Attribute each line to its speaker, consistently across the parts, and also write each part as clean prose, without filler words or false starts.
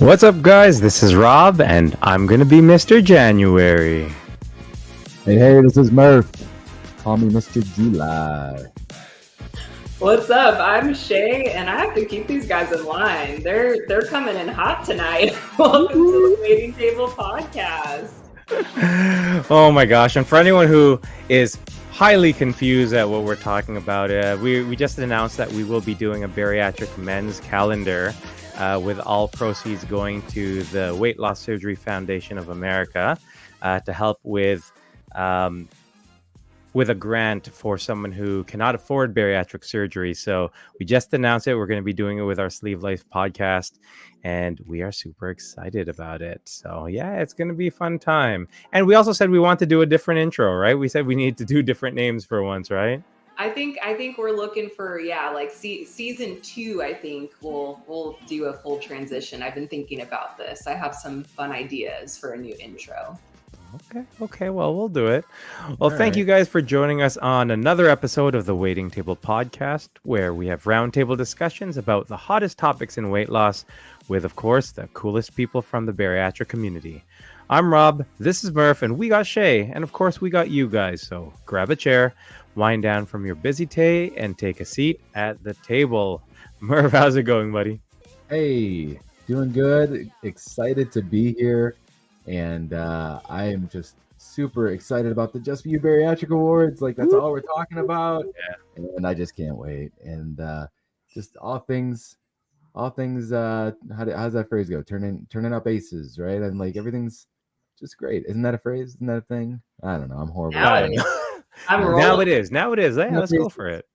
Speaker 1: What's up, guys? This is Rob, and I'm gonna be Mr. January.
Speaker 2: Hey, this is Murph. Call me Mr. July.
Speaker 3: What's up? I'm Shay, and I have to keep these guys in line. They're coming in hot tonight. Welcome to the Waiting Table Podcast.
Speaker 1: Oh my gosh! And for anyone who is highly confused at what we're talking about, we just announced that we will be doing a bariatric men's calendar. With all proceeds going to the Weight Loss Surgery Foundation of America to help with a grant for someone who cannot afford bariatric surgery. So we just announced it. We're going to be doing it with our Sleeve Life podcast, and we are super excited about it. So yeah, it's going to be a fun time. And we also said we want to do a different intro, right? We said we need to do different names for once, right?
Speaker 3: I think we're looking for like season 2. I think we'll do a full transition. I've been thinking about this. I have some fun ideas for a new intro.
Speaker 1: Okay. Well, we'll do it. Well, thank you guys for joining us on another episode of the Waiting Table Podcast, where we have roundtable discussions about the hottest topics in weight loss with, of course, the coolest people from the bariatric community. I'm Rob, this is Murph, and we got Shay, and of course we got you guys. So grab a chair, wind down from your busy day, and take a seat at the table. Murph, how's it going, buddy?
Speaker 2: Hey, doing good. Excited to be here. And I am just super excited about the Just For You Bariatric Awards. Like, that's all we're talking about.
Speaker 1: Yeah.
Speaker 2: And I just can't wait. And just all things, how's that phrase go? Turning up aces, right? And like, everything's just great. Isn't that a phrase? Isn't that a thing? I don't know. I'm horrible.
Speaker 3: Now it is.
Speaker 1: Now it is. Yeah, let's go for it.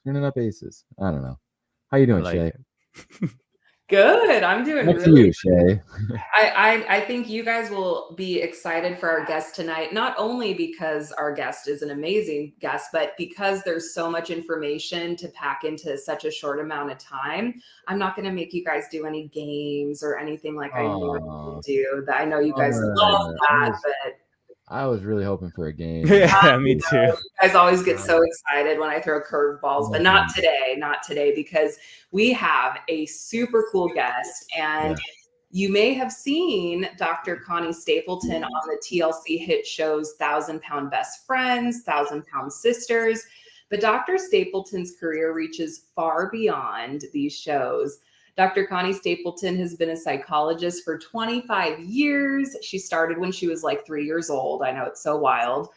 Speaker 2: Turning up aces. I don't know. How you doing, Shay?
Speaker 3: Good. I'm doing
Speaker 2: Up
Speaker 3: really
Speaker 2: to you, Shay.
Speaker 3: I think you guys will be excited for our guest tonight, not only because our guest is an amazing guest, but because there's so much information to pack into such a short amount of time. I'm not going to make you guys do any games or anything like I normally do. I know you guys love that, but
Speaker 2: I was really hoping for a game.
Speaker 1: Yeah, me too.
Speaker 3: You guys always get so excited when I throw curveballs, but not today, because we have a super cool guest. And you may have seen Dr. Connie Stapleton on the TLC hit shows 1,000 Pound Best Friends, 1,000 Pound Sisters. But Dr. Stapleton's career reaches far beyond these shows. Dr. Connie Stapleton has been a psychologist for 25 years. She started when she was like 3 years old. I know, it's so wild.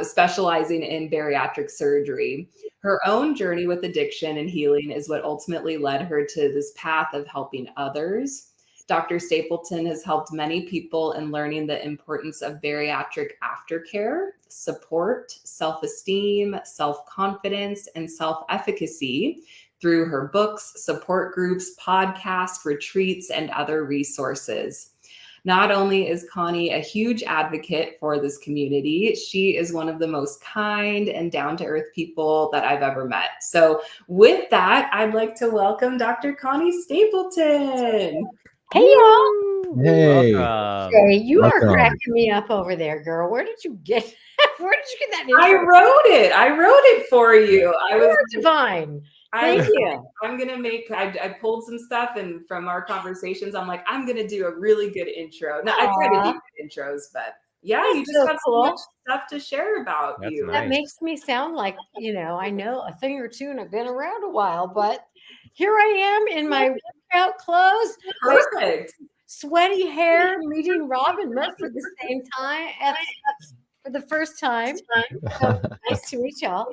Speaker 3: Specializing in bariatric surgery. Her own journey with addiction and healing is what ultimately led her to this path of helping others. Dr. Stapleton has helped many people in learning the importance of bariatric aftercare, support, self-esteem, self-confidence, and self-efficacy through her books, support groups, podcasts, retreats, and other resources. Not only is Connie a huge advocate for this community, she is one of the most kind and down-to-earth people that I've ever met. So with that, I'd like to welcome Dr. Connie Stapleton.
Speaker 4: Hey, y'all.
Speaker 2: Hey.
Speaker 4: Hey, you are cracking me up over there, girl. Where did you get that name?
Speaker 3: I wrote it for you.
Speaker 4: You're divine. Thank you.
Speaker 3: I'm going to I pulled some stuff, and from our conversations, I'm like, I'm going to do a really good intro. Now, I try to do good intros, but yeah, you just have so much stuff to share about you.
Speaker 4: That makes me sound like, I know a thing or two and I've been around a while, but here I am in my workout clothes.
Speaker 3: Perfect.
Speaker 4: Sweaty hair, meeting Rob and Murph for the same time. For the first time. So nice to meet y'all.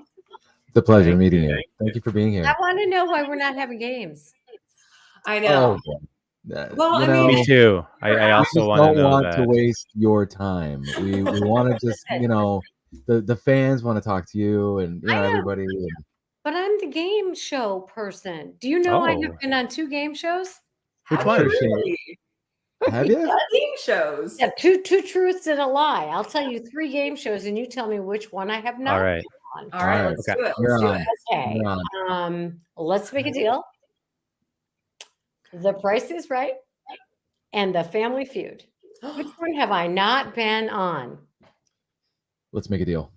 Speaker 2: It's a pleasure meeting you. Thank you for being here.
Speaker 4: I want to know why we're not having games.
Speaker 3: I know.
Speaker 2: Well,
Speaker 1: me too. I also want
Speaker 2: to waste your time. We want to just, the fans want to talk to you and everybody.
Speaker 4: But I'm the game show person. Do you know I have been on 2 game shows?
Speaker 1: Which one?
Speaker 2: Have you?
Speaker 3: Game shows.
Speaker 4: Yeah, two truths and a lie. I'll tell you 3 game shows, and you tell me which one I have not.
Speaker 1: All right.
Speaker 3: All right, let's do it.
Speaker 4: Okay. Let's make a deal. The Price is Right and The Family Feud. Which one have I not been on?
Speaker 2: Let's make a deal.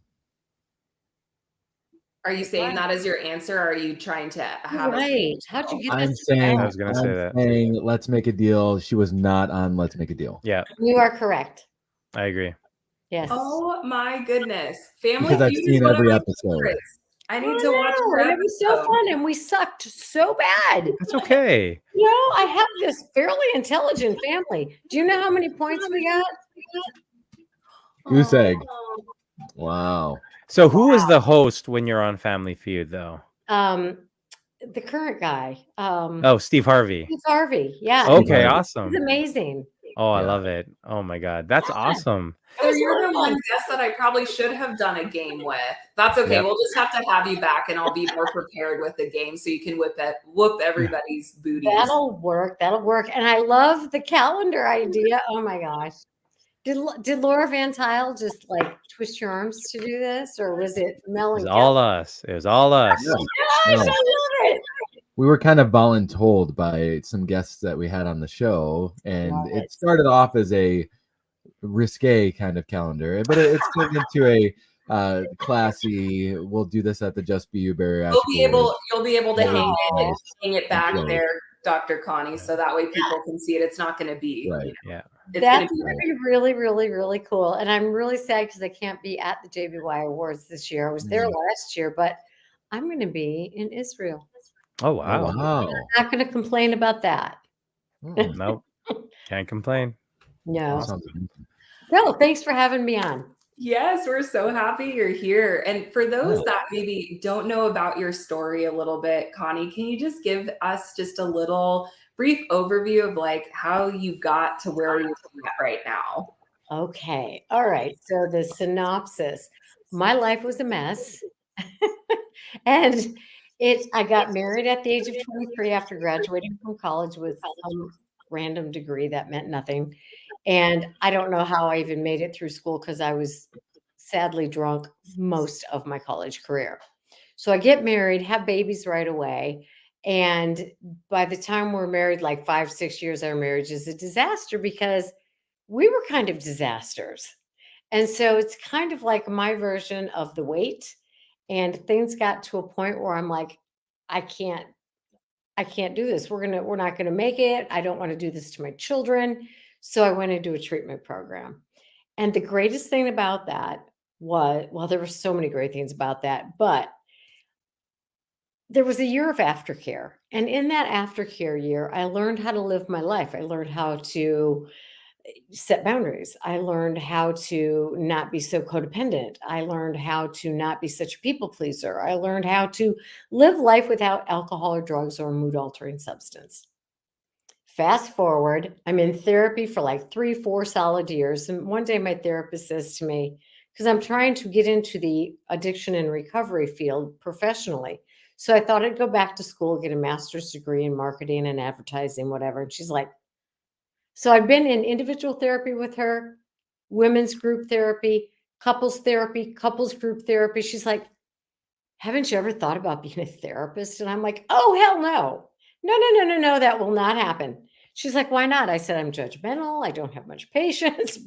Speaker 3: Are you saying that as your answer? Or are you trying to have
Speaker 4: Right. How'd you get
Speaker 2: I'm
Speaker 4: this?
Speaker 2: saying,
Speaker 1: I was gonna say that.
Speaker 2: let's make a deal. She was not on Let's Make a Deal.
Speaker 1: Yeah,
Speaker 4: You are correct.
Speaker 1: I agree.
Speaker 4: Yes.
Speaker 3: Oh my goodness. Family
Speaker 2: Because I've
Speaker 3: Feud is
Speaker 2: seen
Speaker 3: one of
Speaker 2: every
Speaker 3: my
Speaker 2: episode.
Speaker 3: favorites. I
Speaker 4: I
Speaker 3: need to watch
Speaker 4: know,
Speaker 3: your
Speaker 4: and it was so
Speaker 3: episode.
Speaker 4: fun, and we sucked so bad.
Speaker 1: That's okay.
Speaker 4: You know, I have this fairly intelligent family. Do you know how many points we got?
Speaker 2: Goose egg.
Speaker 3: Oh.
Speaker 2: Wow.
Speaker 1: So who is the host when you're on Family Feud, though?
Speaker 4: The current guy.
Speaker 1: Oh, Steve Harvey.
Speaker 4: Steve Harvey. Yeah.
Speaker 1: Okay,
Speaker 2: Harvey.
Speaker 1: awesome.
Speaker 4: He's amazing.
Speaker 1: Oh, I
Speaker 2: Yeah.
Speaker 1: love it. Oh my God, that's awesome.
Speaker 3: So you're the one guest that I probably should have done a game with. That's okay.
Speaker 1: Yep.
Speaker 3: We'll just have to have you back, and I'll be more prepared with the game, so you can whoop everybody's booties.
Speaker 4: That'll work. That'll work. And I love the calendar idea. Oh my gosh. Did Laura Van Tile just like twist your arms to do this, or was it Mel
Speaker 1: It was
Speaker 4: and
Speaker 1: all us. It was all us.
Speaker 2: Yeah.
Speaker 4: Gosh, I
Speaker 2: No.
Speaker 4: love it.
Speaker 2: We were kind of voluntold by some guests that we had on the show, and
Speaker 4: Love
Speaker 2: it
Speaker 4: it.
Speaker 2: started off as a risque kind of calendar, but it's turned into a classy. We'll do this at the Just Be You Bariatric.
Speaker 3: You'll be able to hang it back
Speaker 2: Right.
Speaker 3: there, Dr. Connie, so that way people can see it. It's not going to be
Speaker 2: Right.
Speaker 1: Yeah.
Speaker 3: It's going
Speaker 4: That's
Speaker 3: to be
Speaker 4: going to be really, really, really cool. And I'm really sad because I can't be at the JBY Awards this year. I was there last year, but I'm going to be in Israel.
Speaker 1: Oh wow.
Speaker 2: Wow.
Speaker 4: I'm not going to complain about that.
Speaker 2: Oh,
Speaker 1: Nope. Can't complain.
Speaker 4: No.
Speaker 2: sounds amazing.
Speaker 4: No, thanks for having me on.
Speaker 3: Yes, we're so happy you're here. And for those that maybe don't know about your story a little bit, Connie, can you just give us just a little brief overview of like how you got to where you're at right now?
Speaker 4: Okay. All right. So the synopsis. My life was a mess. And I got married at the age of 23 after graduating from college with some random degree that meant nothing. And I don't know how I even made it through school because I was sadly drunk most of my college career. So I get married, have babies right away. And by the time we're married, like 5-6 years, our marriage is a disaster because we were kind of disasters. And so it's kind of like my version of The Wait. And things got to a point where I'm like, I can't do this. We're not gonna make it. I don't want to do this to my children. So I went into a treatment program. And the greatest thing about that was, well, there were so many great things about that, but there was a year of aftercare. And in that aftercare year, I learned how to live my life. I learned how to set boundaries. I learned how to not be so codependent. I learned how to not be such a people pleaser. I learned how to live life without alcohol or drugs or a mood altering substance. Fast forward, I'm in therapy for like 3-4 solid years. And one day my therapist says to me, because I'm trying to get into the addiction and recovery field professionally. So I thought I'd go back to school, get a master's degree in marketing and advertising, whatever. And she's like, so I've been in individual therapy with her, women's group therapy, couples group therapy. She's like, haven't you ever thought about being a therapist? And I'm like, oh, hell no. No, that will not happen. She's like, why not? I said, I'm judgmental. I don't have much patience.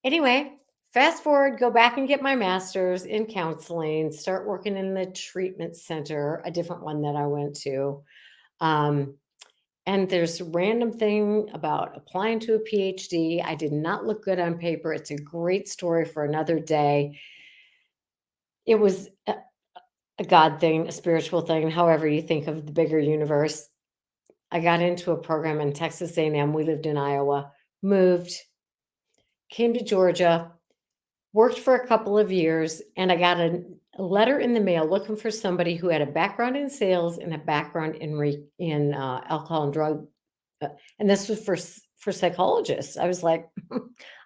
Speaker 4: Anyway, fast forward, go back and get my master's in counseling, start working in the treatment center, a different one that I went to. And there's a random thing about applying to a PhD. I did not look good on paper. It's a great story for another day. It was a God thing, a spiritual thing, however you think of the bigger universe. I got into a program in Texas A&M. We lived in Iowa, moved, came to Georgia, worked for a couple of years, and I got a letter in the mail looking for somebody who had a background in sales and a background in alcohol and drug. And this was for psychologists. I was like,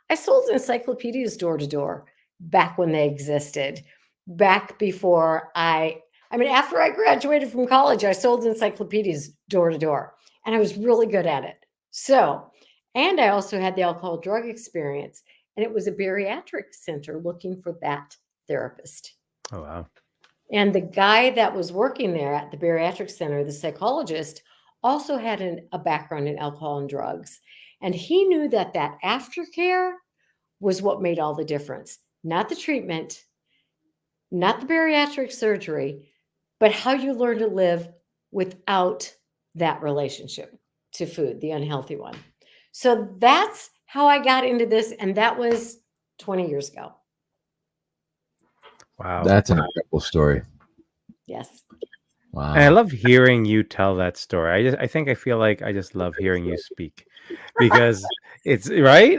Speaker 4: I sold encyclopedias door to door back when they existed, back before after I graduated from college, I sold encyclopedias door to door, and I was really good at it. So, and I also had the alcohol drug experience, and it was a bariatric center looking for that therapist.
Speaker 1: Oh wow.
Speaker 4: And the guy that was working there at the bariatric center, the psychologist, also had a background in alcohol and drugs. And he knew that aftercare was what made all the difference, not the treatment, not the bariatric surgery, but how you learn to live without that relationship to food, the unhealthy one. So that's how I got into this. And that was 20 years ago.
Speaker 1: Wow.
Speaker 2: That's an incredible story.
Speaker 4: Yes.
Speaker 2: Wow.
Speaker 1: And I love hearing you tell that story. I feel like I just love hearing you speak because it's right.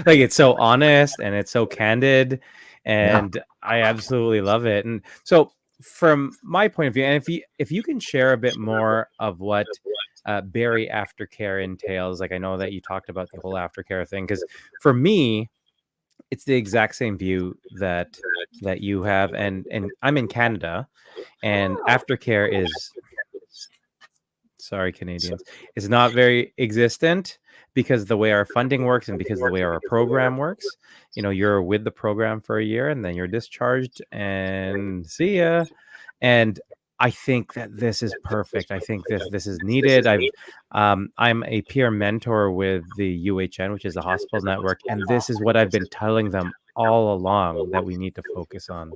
Speaker 1: Like it's so honest and it's so candid, and I absolutely love it. And so, from my point of view, and if you can share a bit more of what Bari Aftercare entails, like I know that you talked about the whole aftercare thing, because for me, it's the exact same view that you have, and I'm in Canada, and aftercare is, sorry Canadians, is not very existent because the way our funding works and because the way our program works. You know, you're with the program for a year and then you're discharged and see ya. And I think that this is perfect. I think this is needed. I'm a peer mentor with the UHN, which is the hospital network, and this is what I've been telling them all along that we need to focus on.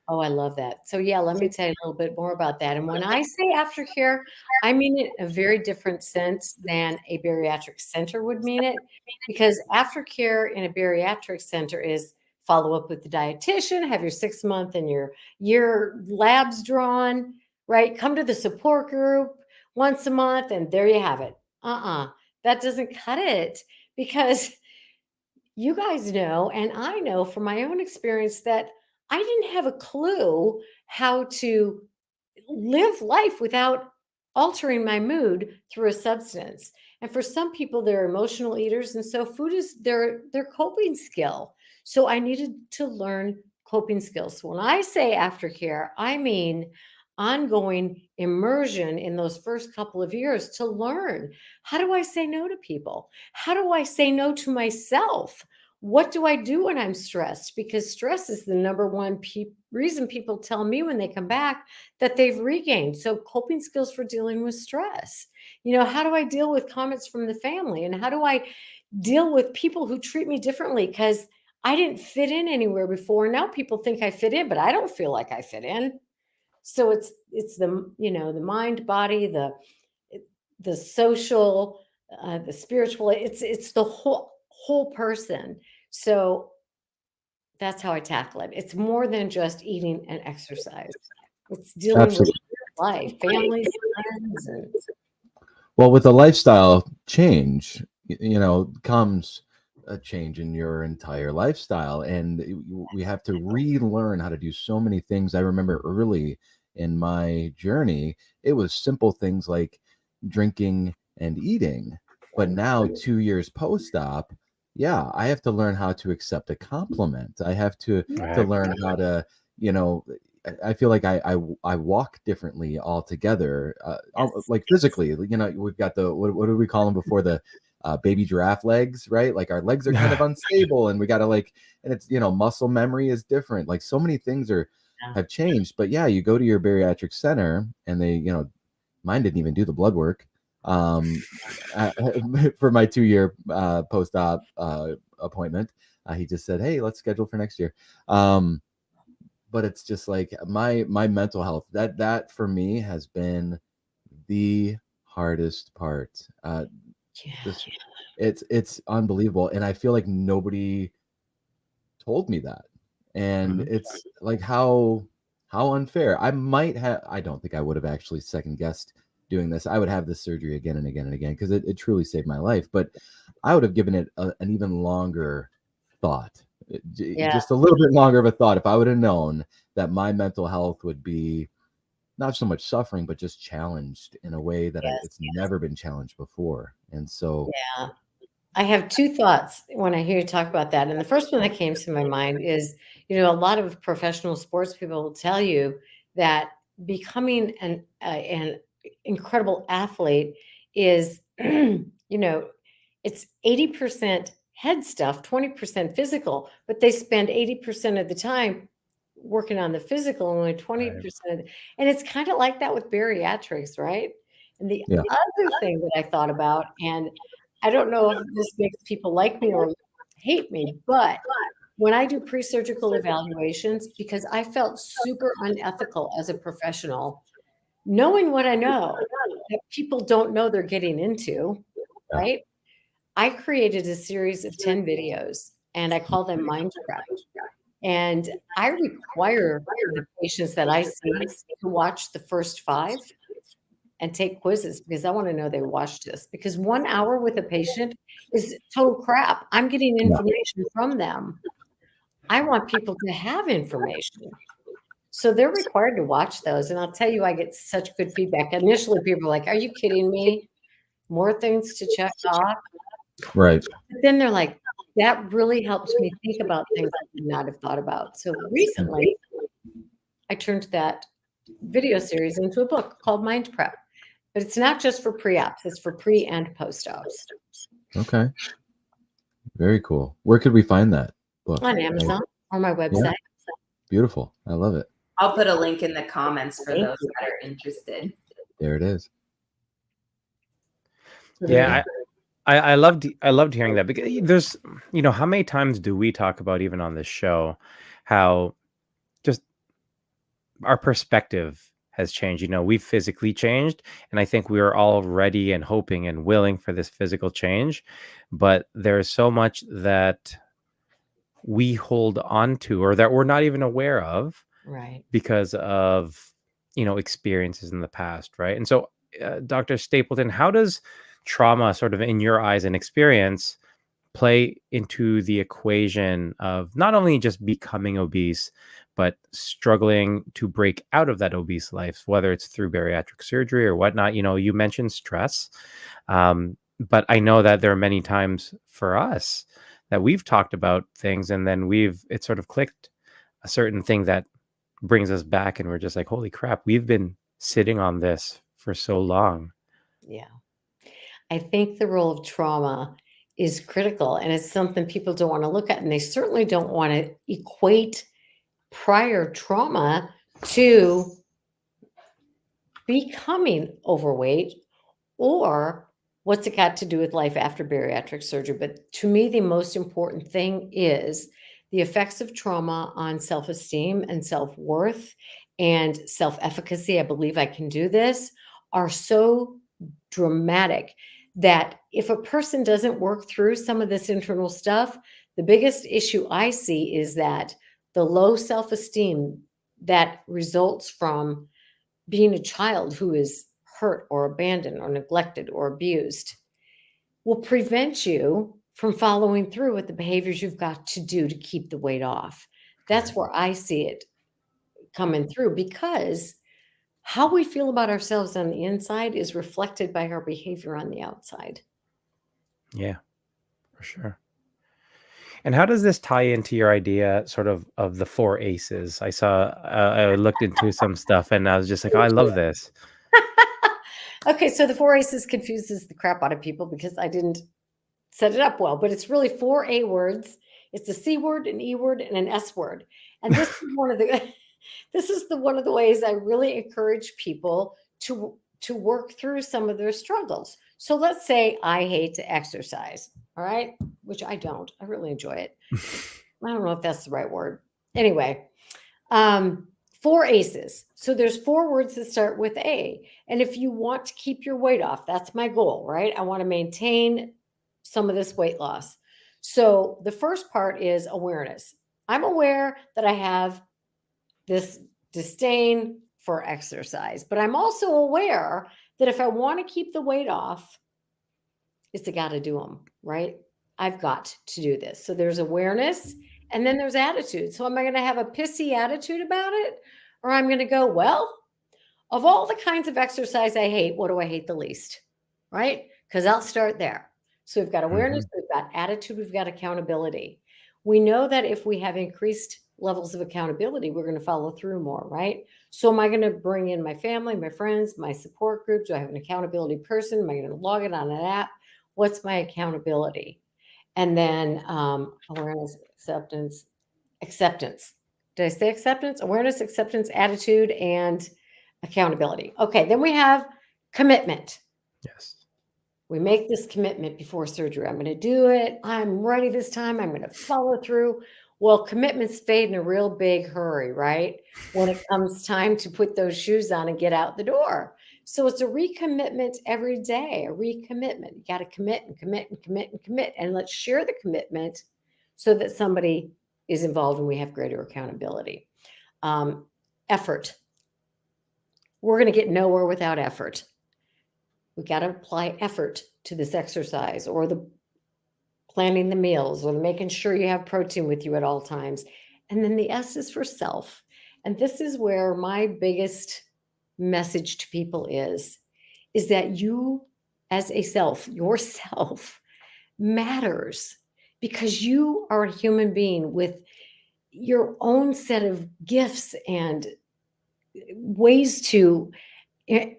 Speaker 4: Oh, I love that. So yeah, let me tell you a little bit more about that. And when I say aftercare, I mean it in a very different sense than a bariatric center would mean it, because aftercare in a bariatric center is follow up with the dietitian, have your 6-month and your year labs drawn, right? Come to the support group once a month, and there you have it. That doesn't cut it, because you guys know, and I know from my own experience, that I didn't have a clue how to live life without altering my mood through a substance. And for some people, they're emotional eaters, and so food is their coping skill. So I needed to learn coping skills. So when I say aftercare, I mean ongoing immersion in those first couple of years to learn, how do I say no to people? How do I say no to myself? What do I do when I'm stressed? Because stress is the number one reason people tell me when they come back that they've regained. So coping skills for dealing with stress. You know, how do I deal with comments from the family? And how do I deal with people who treat me differently? Because I didn't fit in anywhere before. Now people think I fit in, but I don't feel like I fit in. So it's the, you know, the mind, body, the social, the spiritual, it's the whole person. So that's how I tackle it. It's more than just eating and exercise. It's dealing
Speaker 2: Absolutely.
Speaker 4: with life, families, friends, and
Speaker 2: Well, with a lifestyle change, you know, comes a change in your entire lifestyle, and we have to relearn how to do so many things. I remember early in my journey, it was simple things like drinking and eating, but now 2 years post-op, yeah, I have to learn how to accept a compliment. I have to
Speaker 1: Right.
Speaker 2: learn how to, you know, I feel like I walk differently altogether, like physically. You know, we've got the what do we call them before, the baby giraffe legs, right? Like our legs are kind of unstable, and we got to like, and it's, you know, muscle memory is different. Like so many things have changed. But yeah, you go to your bariatric center, and they, you know, mine didn't even do the blood work for my 2-year post-op appointment. He just said, "Hey, let's schedule for next year." But it's just like my mental health, that for me has been the hardest part. Just it's unbelievable, and I feel like nobody told me that, and it's like how unfair. I don't think I would have actually second guessed doing this. I would have this surgery again and again and again, because it truly saved my life, but I would have given it an even longer thought, just a little bit longer of a thought, if I would have known that my mental health would be not so much suffering, but just challenged in a way that it's never been challenged before. And so,
Speaker 4: yeah. I have two thoughts when I hear you talk about that. And the first one that came to my mind is, you know, a lot of professional sports people will tell you that becoming an incredible athlete is, you know, it's 80% head stuff, 20% physical, but they spend 80% of the time working on the physical and only 20%. And it's kind of like that with bariatrics, right? And the
Speaker 2: yeah.
Speaker 4: other thing that I thought about, and I don't know if this makes people like me or hate me, but when I do pre-surgical evaluations, because I felt super unethical as a professional, knowing what I know that people don't know they're getting into,
Speaker 2: Yeah.
Speaker 4: right? I created a series of 10 videos and I call them Mind Prep. And I require the patients that I see to watch the first 5 and take quizzes because I want to know they watched this. Because 1 hour with a patient is total crap. I'm getting information from them. I want people to have information. So they're required to watch those. And I'll tell you, I get such good feedback. Initially, people are like, are you kidding me? More things to check off.
Speaker 2: Right.
Speaker 4: But then they're like, that really helps me think about things I would not have thought about. So recently, I turned that video series into a book called Mind Prep. But it's not just for pre-ops, it's for pre and post-ops.
Speaker 2: Okay. Very cool. Where could we find that book?
Speaker 4: On Amazon or my website.
Speaker 2: Yeah. Beautiful. I love it.
Speaker 3: I'll put a link in the comments for those that are interested.
Speaker 2: There it is.
Speaker 1: Yeah, I loved hearing that, because there's, how many times do we talk about, even on this show, how just our perspective has changed. We've physically changed, and I think we are all ready and hoping and willing for this physical change, but there's so much that we hold on to, or that we're not even aware of,
Speaker 4: Right.
Speaker 1: because of experiences in the past, right? And so, Dr. Stapleton, how does trauma, sort of in your eyes and experience, play into the equation of not only just becoming obese, but struggling to break out of that obese life, whether it's through bariatric surgery or whatnot? You mentioned stress, but I know that there are many times for us that we've talked about things, and then it sort of clicked a certain thing that brings us back, and we're just like, holy crap, we've been sitting on this for so long.
Speaker 4: Yeah. I think the role of trauma is critical, and it's something people don't want to look at, and they certainly don't want to equate prior trauma to becoming overweight, or what's it got to do with life after bariatric surgery. But to me, the most important thing is the effects of trauma on self-esteem and self-worth and self-efficacy. I believe I can do this, are so dramatic that if a person doesn't work through some of this internal stuff, the biggest issue I see is that the low self-esteem that results from being a child who is hurt or abandoned or neglected or abused will prevent you from following through with the behaviors you've got to do to keep the weight off. That's where I see it coming through, because how we feel about ourselves on the inside is reflected by our behavior on the outside.
Speaker 1: Yeah, for sure. And how does this tie into your idea, sort of the 4 ACEs? I looked into some stuff, and I was just like, oh, I love this.
Speaker 4: Okay, so the 4 ACEs confuses the crap out of people because I didn't set it up well, but it's really 4 A words. It's a C word, an E word, and an S word. And this is one of the ways I really encourage people to work through some of their struggles. So let's say I hate to exercise, all right, which I don't. I really enjoy it. I don't know if that's the right word. Anyway, 4 ACEs. So there's 4 words that start with A. And if you want to keep your weight off, that's my goal, right? I want to maintain some of this weight loss. So the first part is awareness. I'm aware that I have this disdain for exercise, but I'm also aware that if I want to keep the weight off, it's a got to do them, right? I've got to do this. So there's awareness, and then there's attitude. So am I going to have a pissy attitude about it? Or I'm going to go, well, of all the kinds of exercise I hate, what do I hate the least? Right? Because I'll start there. So we've got awareness, we've got attitude, we've got accountability. We know that if we have increased levels of accountability, we're going to follow through more, right? So am I going to bring in my family, my friends, my support group? Do I have an accountability person? Am I going to log it on an app? What's my accountability? And then awareness, acceptance. Did I say acceptance? Awareness, acceptance, attitude, and accountability. Okay, then we have commitment.
Speaker 1: Yes.
Speaker 4: We make this commitment before surgery. I'm going to do it. I'm ready this time. I'm going to follow through. Well, commitments fade in a real big hurry, right? When it comes time to put those shoes on and get out the door. So it's a recommitment every day, a recommitment. You got to commit and commit and commit and commit. And let's share the commitment so that somebody is involved and we have greater accountability. Effort. We're going to get nowhere without effort. We got to apply effort to this exercise or the planning the meals or making sure you have protein with you at all times. And then the S is for self. And this is where my biggest message to people is that you as a self, yourself matters because you are a human being with your own set of gifts and ways to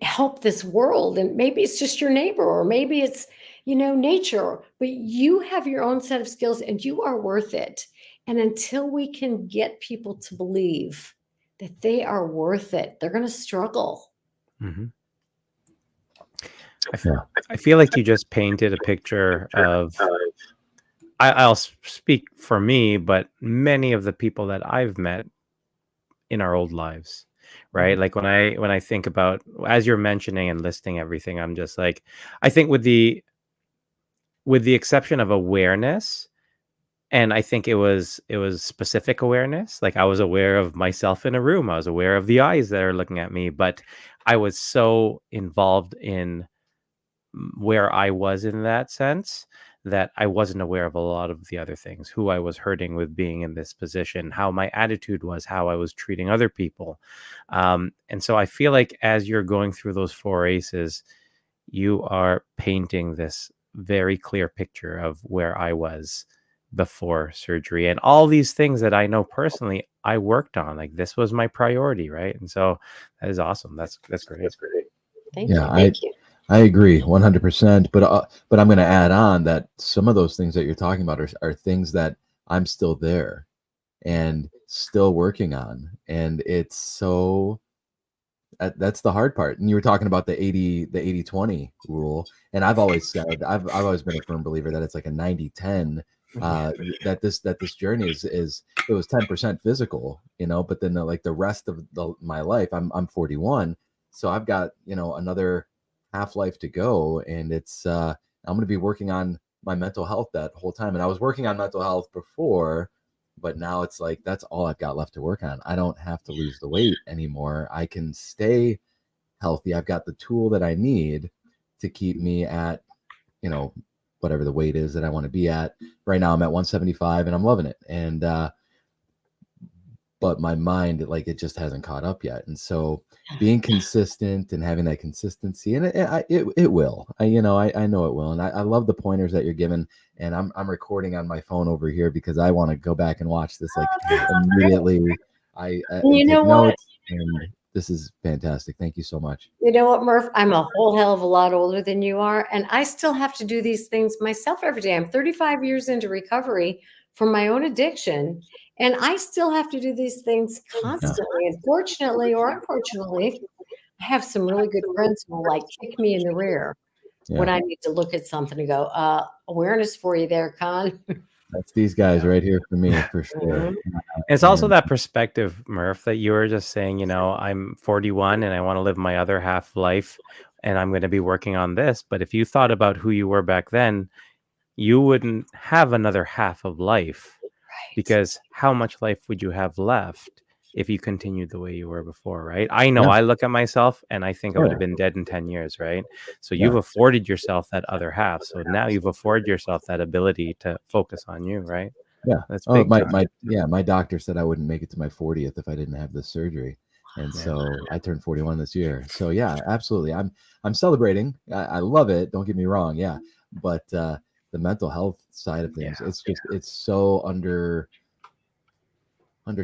Speaker 4: help this world. And maybe it's just your neighbor, or maybe it's, nature, but you have your own set of skills and you are worth it. And until we can get people to believe that they are worth it, they're going to struggle.
Speaker 1: Mm-hmm. I feel like you just painted a picture of, I'll speak for me, but many of the people that I've met in our old lives, right? Like when I think about, as you're mentioning and listing everything, I'm just like, I think with the exception of awareness, and I think it was specific awareness. Like I was aware of myself in a room. I was aware of the eyes that are looking at me, but I was so involved in where I was in that sense that I wasn't aware of a lot of the other things, who I was hurting with being in this position, how my attitude was, how I was treating other people. And so I feel like as you're going through those 4 ACEs, you are painting this very clear picture of where I was before surgery and all these things that I know personally I worked on. Like this was my priority, right? And so that is awesome. That's great. That's great.
Speaker 4: Thank you.
Speaker 2: I agree 100%. But I'm going to add on that some of those things that you're talking about are things that I'm still there and still working on. And it's so that's the hard part. And you were talking about the 80-20 rule. And I've always said, I've always been a firm believer that it's like a 90-10, that this journey is it was 10% physical, but then like the rest of my life, I'm 41. So I've got, another half life to go. And it's, I'm going to be working on my mental health that whole time. And I was working on mental health before, but now it's like, that's all I've got left to work on. I don't have to lose the weight anymore. I can stay healthy. I've got the tool that I need to keep me at, whatever the weight is that I want to be at. Right now I'm at 175 and I'm loving it. And, but my mind, like, it just hasn't caught up yet. And so being consistent and having that consistency, and it will, I know it will. And I love the pointers that you're giving, and I'm recording on my phone over here because I want to go back and watch this like immediately. I take notes, and this is fantastic. Thank you so much.
Speaker 4: You know what, Murph? I'm a whole hell of a lot older than you are, and I still have to do these things myself every day. I'm 35 years into recovery from my own addiction, and I still have to do these things constantly. And fortunately or unfortunately, I have some really good friends who will like kick me in the rear when I need to look at something and go, awareness for you there, Con.
Speaker 2: That's these guys right here for me, for sure.
Speaker 1: It's also that perspective, Murph, that you were just saying, I'm 41 and I want to live my other half life and I'm going to be working on this. But if you thought about who you were back then, you wouldn't have another half of life, because how much life would you have left if you continued the way you were before, right? I know I look at myself and I think I would have been dead in 10 years, right? So you've afforded yourself that other half. So now you've afforded yourself that ability to focus on you, right?
Speaker 2: Yeah.
Speaker 1: That's
Speaker 2: big.
Speaker 1: My
Speaker 2: my doctor said I wouldn't make it to my 40th if I didn't have this surgery. And so I turned 41 this year. So yeah, absolutely. I'm celebrating. I love it. Don't get me wrong. Yeah. But the mental health side of things, it's so under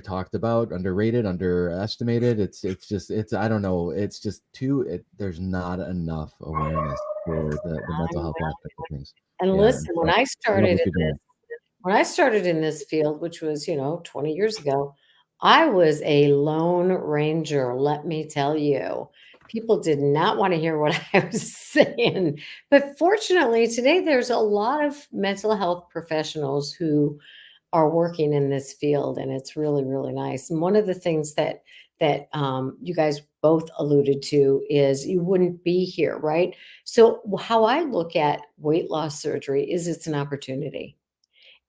Speaker 2: talked about, underrated, underestimated. It's I don't know. It's just there's not enough awareness for the mental health aspect of things.
Speaker 4: And listen, when I started in this field, which was, 20 years ago, I was a lone ranger, let me tell you. People did not want to hear what I was saying. But fortunately, today there's a lot of mental health professionals who are working in this field, and it's really, really nice. And one of the things that you guys both alluded to is you wouldn't be here, right? So how I look at weight loss surgery is it's an opportunity.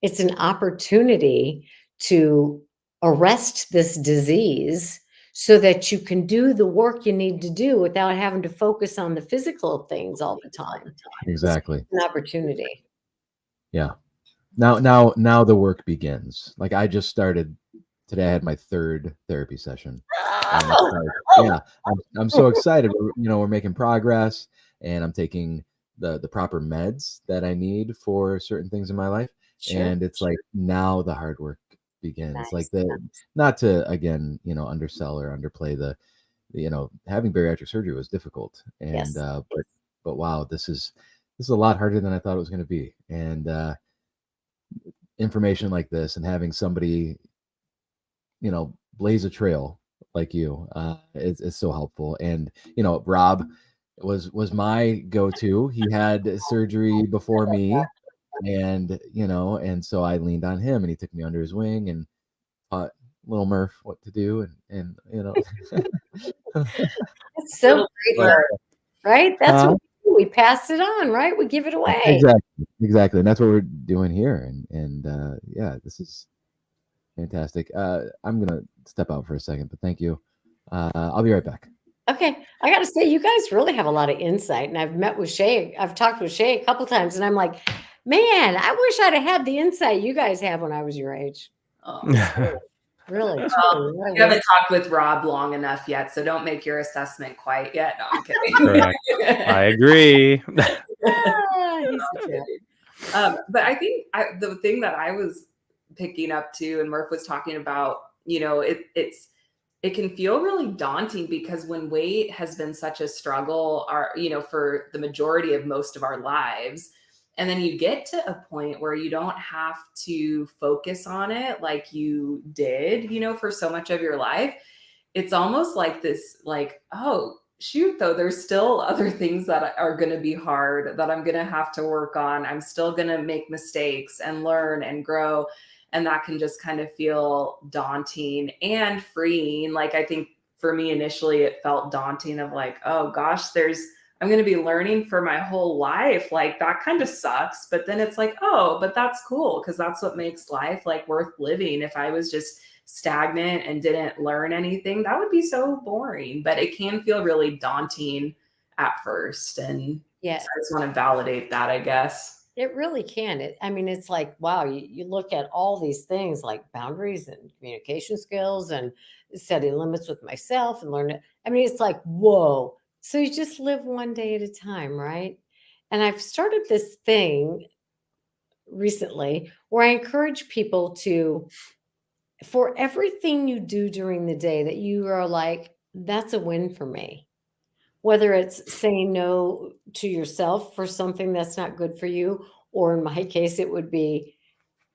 Speaker 4: It's an opportunity to arrest this disease so that you can do the work you need to do without having to focus on the physical things all the time.
Speaker 2: Exactly.
Speaker 4: It's an opportunity.
Speaker 2: Yeah. Now the work begins. Like I just started today. I had my 3rd therapy session. Yeah, I'm so excited. We're making progress, and I'm taking the proper meds that I need for certain things in my life.
Speaker 4: Sure.
Speaker 2: And it's like now the hard work begins.
Speaker 4: Nice.
Speaker 2: Like not to again, undersell or underplay having bariatric surgery was difficult. And
Speaker 4: Yes.
Speaker 2: But wow, this is a lot harder than I thought it was going to be. And information like this and having somebody, blaze a trail like you is so helpful. And Rob was my go-to. He had surgery before me, and so I leaned on him, and he took me under his wing and taught little Murph what to do, and
Speaker 4: It's so great, right? That's what we do. We pass it on, right? We give it away.
Speaker 2: Exactly, and that's what we're doing here. And yeah, this is fantastic. I'm gonna step out for a second, but thank you. I'll be right back.
Speaker 4: Okay. I got to say, you guys really have a lot of insight. And I've met with Shay. I've talked with Shay a couple times, and I'm like, man, I wish I'd have had the insight you guys have when I was your age.
Speaker 3: Oh.
Speaker 4: Really?
Speaker 3: You haven't talked with Rob long enough yet, so don't make your assessment quite yet. No, I'm kidding.
Speaker 1: Correct. I agree.
Speaker 4: He's a kid.
Speaker 3: But I think the thing that I was picking up to, and Murph was talking about, it can feel really daunting because when weight has been such a struggle, for the majority of most of our lives, and then you get to a point where you don't have to focus on it like you did, for so much of your life. It's almost like this, like, oh, shoot, though, there's still other things that are going to be hard that I'm going to have to work on. I'm still going to make mistakes and learn and grow. And that can just kind of feel daunting and freeing. Like, I think for me, initially, it felt daunting of like, oh gosh, I'm going to be learning for my whole life. Like, that kind of sucks. But then it's like, oh, but that's cool, because that's what makes life like worth living. If I was just stagnant and didn't learn anything, that would be so boring. But it can feel really daunting at first. And
Speaker 4: yeah,
Speaker 3: so I just want to validate that, I guess.
Speaker 4: It really can. It's like, wow, you look at all these things like boundaries and communication skills and setting limits with myself and learning. It's like, whoa. So you just live one day at a time, right? And I've started this thing recently where I encourage people to, for everything you do during the day that you are like, that's a win for me. Whether it's saying no to yourself for something that's not good for you, or in my case, it would be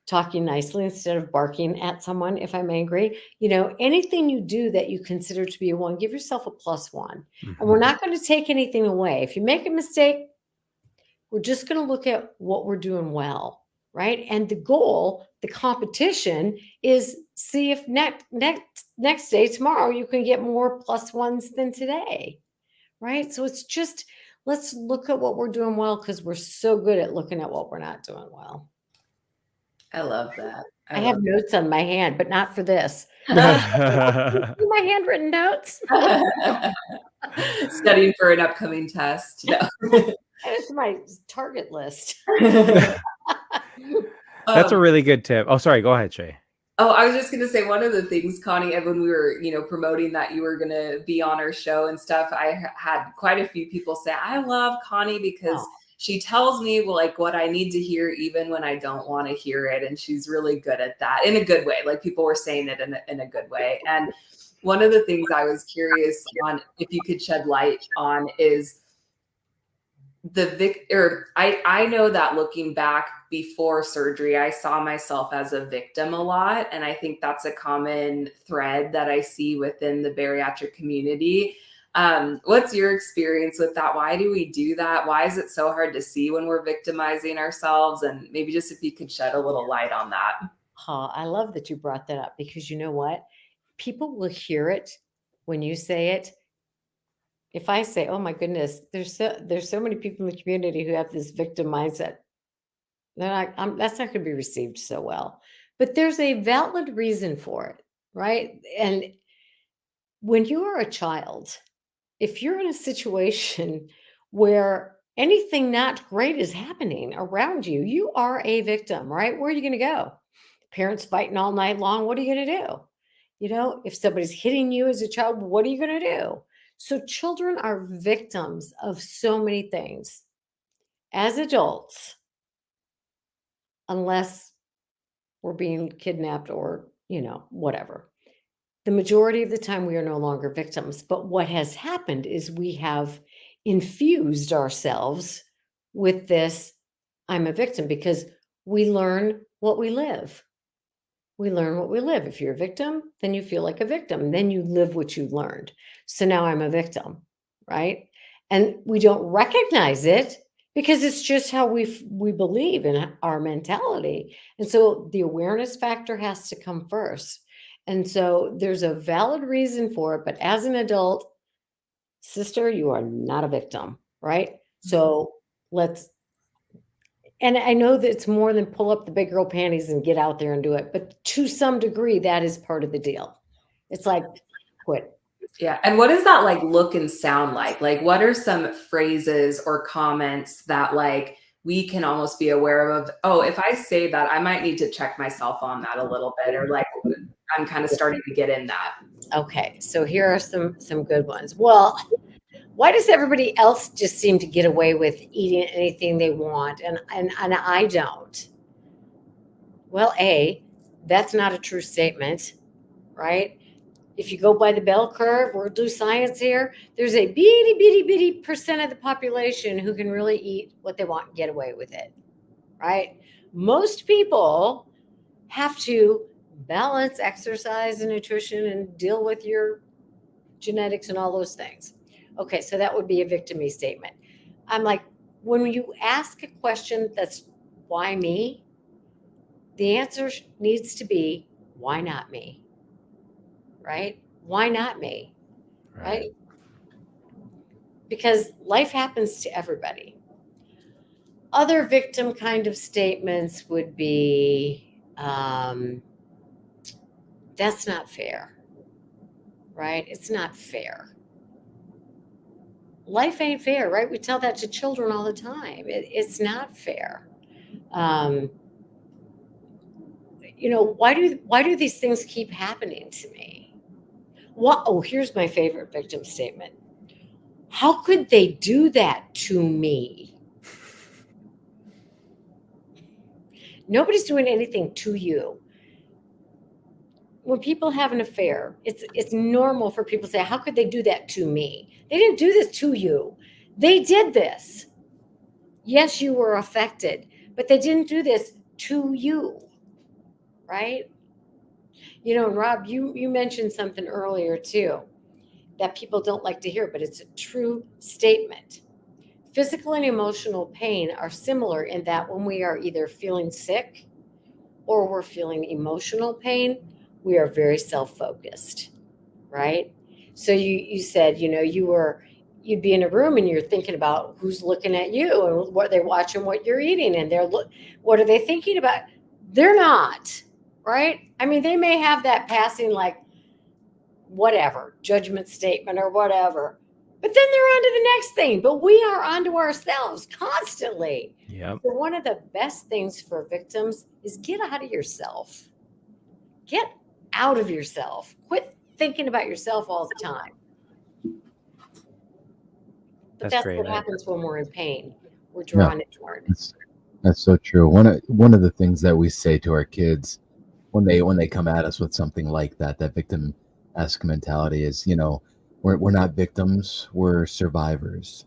Speaker 4: talking nicely instead of barking at someone if I'm angry. Anything you do that you consider to be a 1, give yourself a +1. Mm-hmm. And we're not going to take anything away. If you make a mistake, we're just going to look at what we're doing well, right? And the goal, the competition, is see if next day, tomorrow, you can get more +1s than today. Right. So it's just, let's look at what we're doing well, because we're so good at looking at what we're not doing well.
Speaker 3: I love that.
Speaker 4: I have notes on my hand, but not for this. My handwritten notes.
Speaker 3: Studying for an upcoming test. No.
Speaker 4: It's my target list.
Speaker 1: That's a really good tip. Oh, sorry. Go ahead, Shay.
Speaker 3: Oh, I was just going to say, one of the things, Connie, when we were, promoting that you were going to be on our show and stuff, I had quite a few people say, I love Connie because she tells me like what I need to hear, even when I don't want to hear it. And she's really good at that in a good way. Like, people were saying it in a good way. And one of the things I was curious on, if you could shed light on, is I know that looking back before surgery, I saw myself as a victim a lot. And I think that's a common thread that I see within the bariatric community. What's your experience with that? Why do we do that? Why is it so hard to see when we're victimizing ourselves? And maybe just if you could shed a little light on that.
Speaker 4: I love that you brought that up, because you know what? People will hear it when you say it. If I say, "Oh my goodness, there's so many people in the community who have this victim mindset," then that's not going to be received so well. But there's a valid reason for it, right? And when you are a child, if you're in a situation where anything not great is happening around you, you are a victim, right? Where are you going to go? Parents fighting all night long. What are you going to do? You know, if somebody's hitting you as a child, what are you going to do? So children are victims of so many things. As adults, unless we're being kidnapped or, whatever, the majority of the time we are no longer victims. But what has happened is we have infused ourselves with this, I'm a victim, because we learn what we live. We learn what we live. If you're a victim, then you feel like a victim. Then you live what you learned. So now I'm a victim, right? And we don't recognize it because it's just how we believe in our mentality. And so the awareness factor has to come first. And so there's a valid reason for it. But as an adult, sister, you are not a victim, right? So and I know that it's more than pull up the big girl panties and get out there and do it. But to some degree, that is part of the deal. It's like, quit.
Speaker 3: Yeah. And what does that like look and sound like? Like, what are some phrases or comments that like we can almost be aware of? Oh, if I say that, I might need to check myself on that a little bit, or like I'm kind of starting to get in that.
Speaker 4: Okay. So here are some good ones. Well, why does everybody else just seem to get away with eating anything they want and I don't? Well, that's not a true statement, right? If you go by the bell curve, we'll do science here. There's a bitty percent of the population who can really eat what they want and get away with it, right? Most people have to balance exercise and nutrition and deal with your genetics and all those things. Okay, so that would be a victim-y statement. I'm like, when you ask a question that's why me, the answer needs to be, why not me? Right? Why not me? Right? Because life happens to everybody. Other victim kind of statements would be, that's not fair. Right? It's not fair. Life ain't fair, right? We tell that to children all the time. It's not fair. Why do these things keep happening to me? Here's my favorite victim statement. How could they do that to me? Nobody's doing anything to you. When people have an affair, it's normal for people to say, how could they do that to me? They didn't do this to you. They did this. Yes, you were affected, but they didn't do this to you, right? Rob, you mentioned something earlier too that people don't like to hear, but it's a true statement. Physical and emotional pain are similar in that when we are either feeling sick or we're feeling emotional pain, we are very self-focused, right? So you said, you'd be in a room and you're thinking about who's looking at you and what they're watching, what you're eating, and what are they thinking about? They're not, right? I mean, they may have that passing like whatever judgment statement or whatever, but then they're on to the next thing. But we are onto ourselves constantly.
Speaker 1: Yep.
Speaker 4: So one of the best things for victims is get out of yourself. Get out of yourself. Quit thinking about yourself all the time. But that's
Speaker 1: great.
Speaker 4: what happens when we're in pain. We're drawn inward.
Speaker 2: That's so true. One of the things that we say to our kids when they come at us with something like that victim-esque mentality is, we're not victims, we're survivors.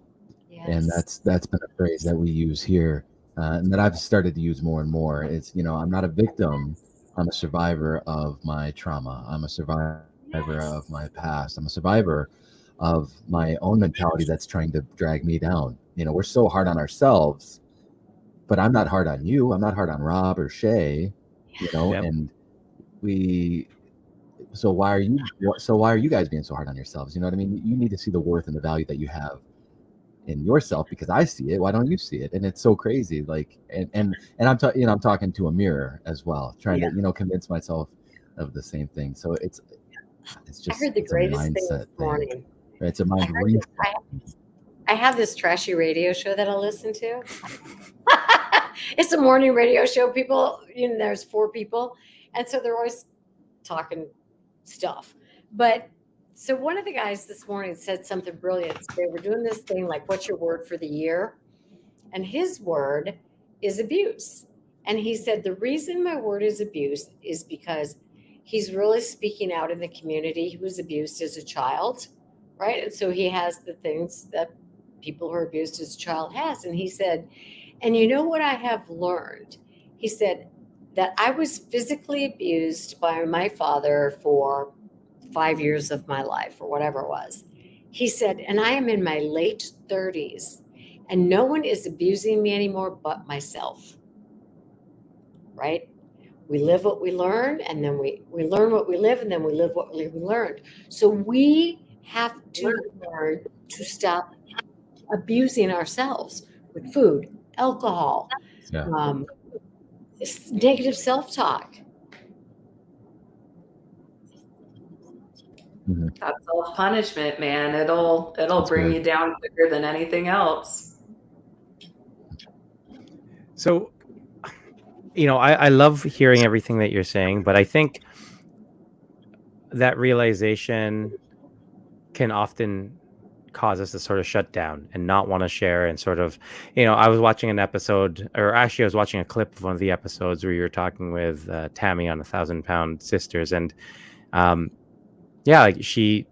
Speaker 2: Yes. And that's been a phrase that we use here, and that I've started to use more and more. It's, I'm not a victim, I'm a survivor of my trauma. I'm a survivor of my past. I'm a survivor of my own mentality that's trying to drag me down. We're so hard on ourselves, but I'm not hard on you. I'm not hard on Rob or Shay. you know,
Speaker 1: Yep.
Speaker 2: and so why are you guys being so hard on yourselves? You know what I mean? You need to see the worth and the value that you have in yourself, because I see it. Why don't you see it? And it's so crazy. Like, and I'm talking to a mirror as well, trying to, convince myself of the same thing. So it's
Speaker 4: I heard the
Speaker 2: it's a
Speaker 4: greatest thing
Speaker 2: mindset
Speaker 4: this
Speaker 2: thing.
Speaker 4: morning.
Speaker 2: It's a mind reset.
Speaker 4: I have this trashy radio show that I listen to. It's a morning radio show. People, there's 4 people. And so they're always talking stuff. But so one of the guys this morning said something brilliant. So they were doing this thing like, what's your word for the year? And his word is abuse. And he said, the reason my word is abuse is because he's really speaking out in the community. He was abused as a child, right? And so he has the things that people who are abused as a child has. And he said, and you know what I have learned? He said that I was physically abused by my father for 5 years of my life or whatever it was. He said, and I am in my late 30s and no one is abusing me anymore but myself, right? We live what we learn, and then we learn what we live, and then we live what we learned. So we have to learn to stop abusing ourselves with food, alcohol, negative self-talk.
Speaker 3: That's self-punishment, man. It'll bring you down quicker than anything else.
Speaker 1: So, I love hearing everything that you're saying, but I think that realization can often cause us to sort of shut down and not want to share, and sort of, I was watching an episode, or actually I was watching a clip of one of the episodes where you were talking with Tammy on 1,000-Pound Sisters, and like she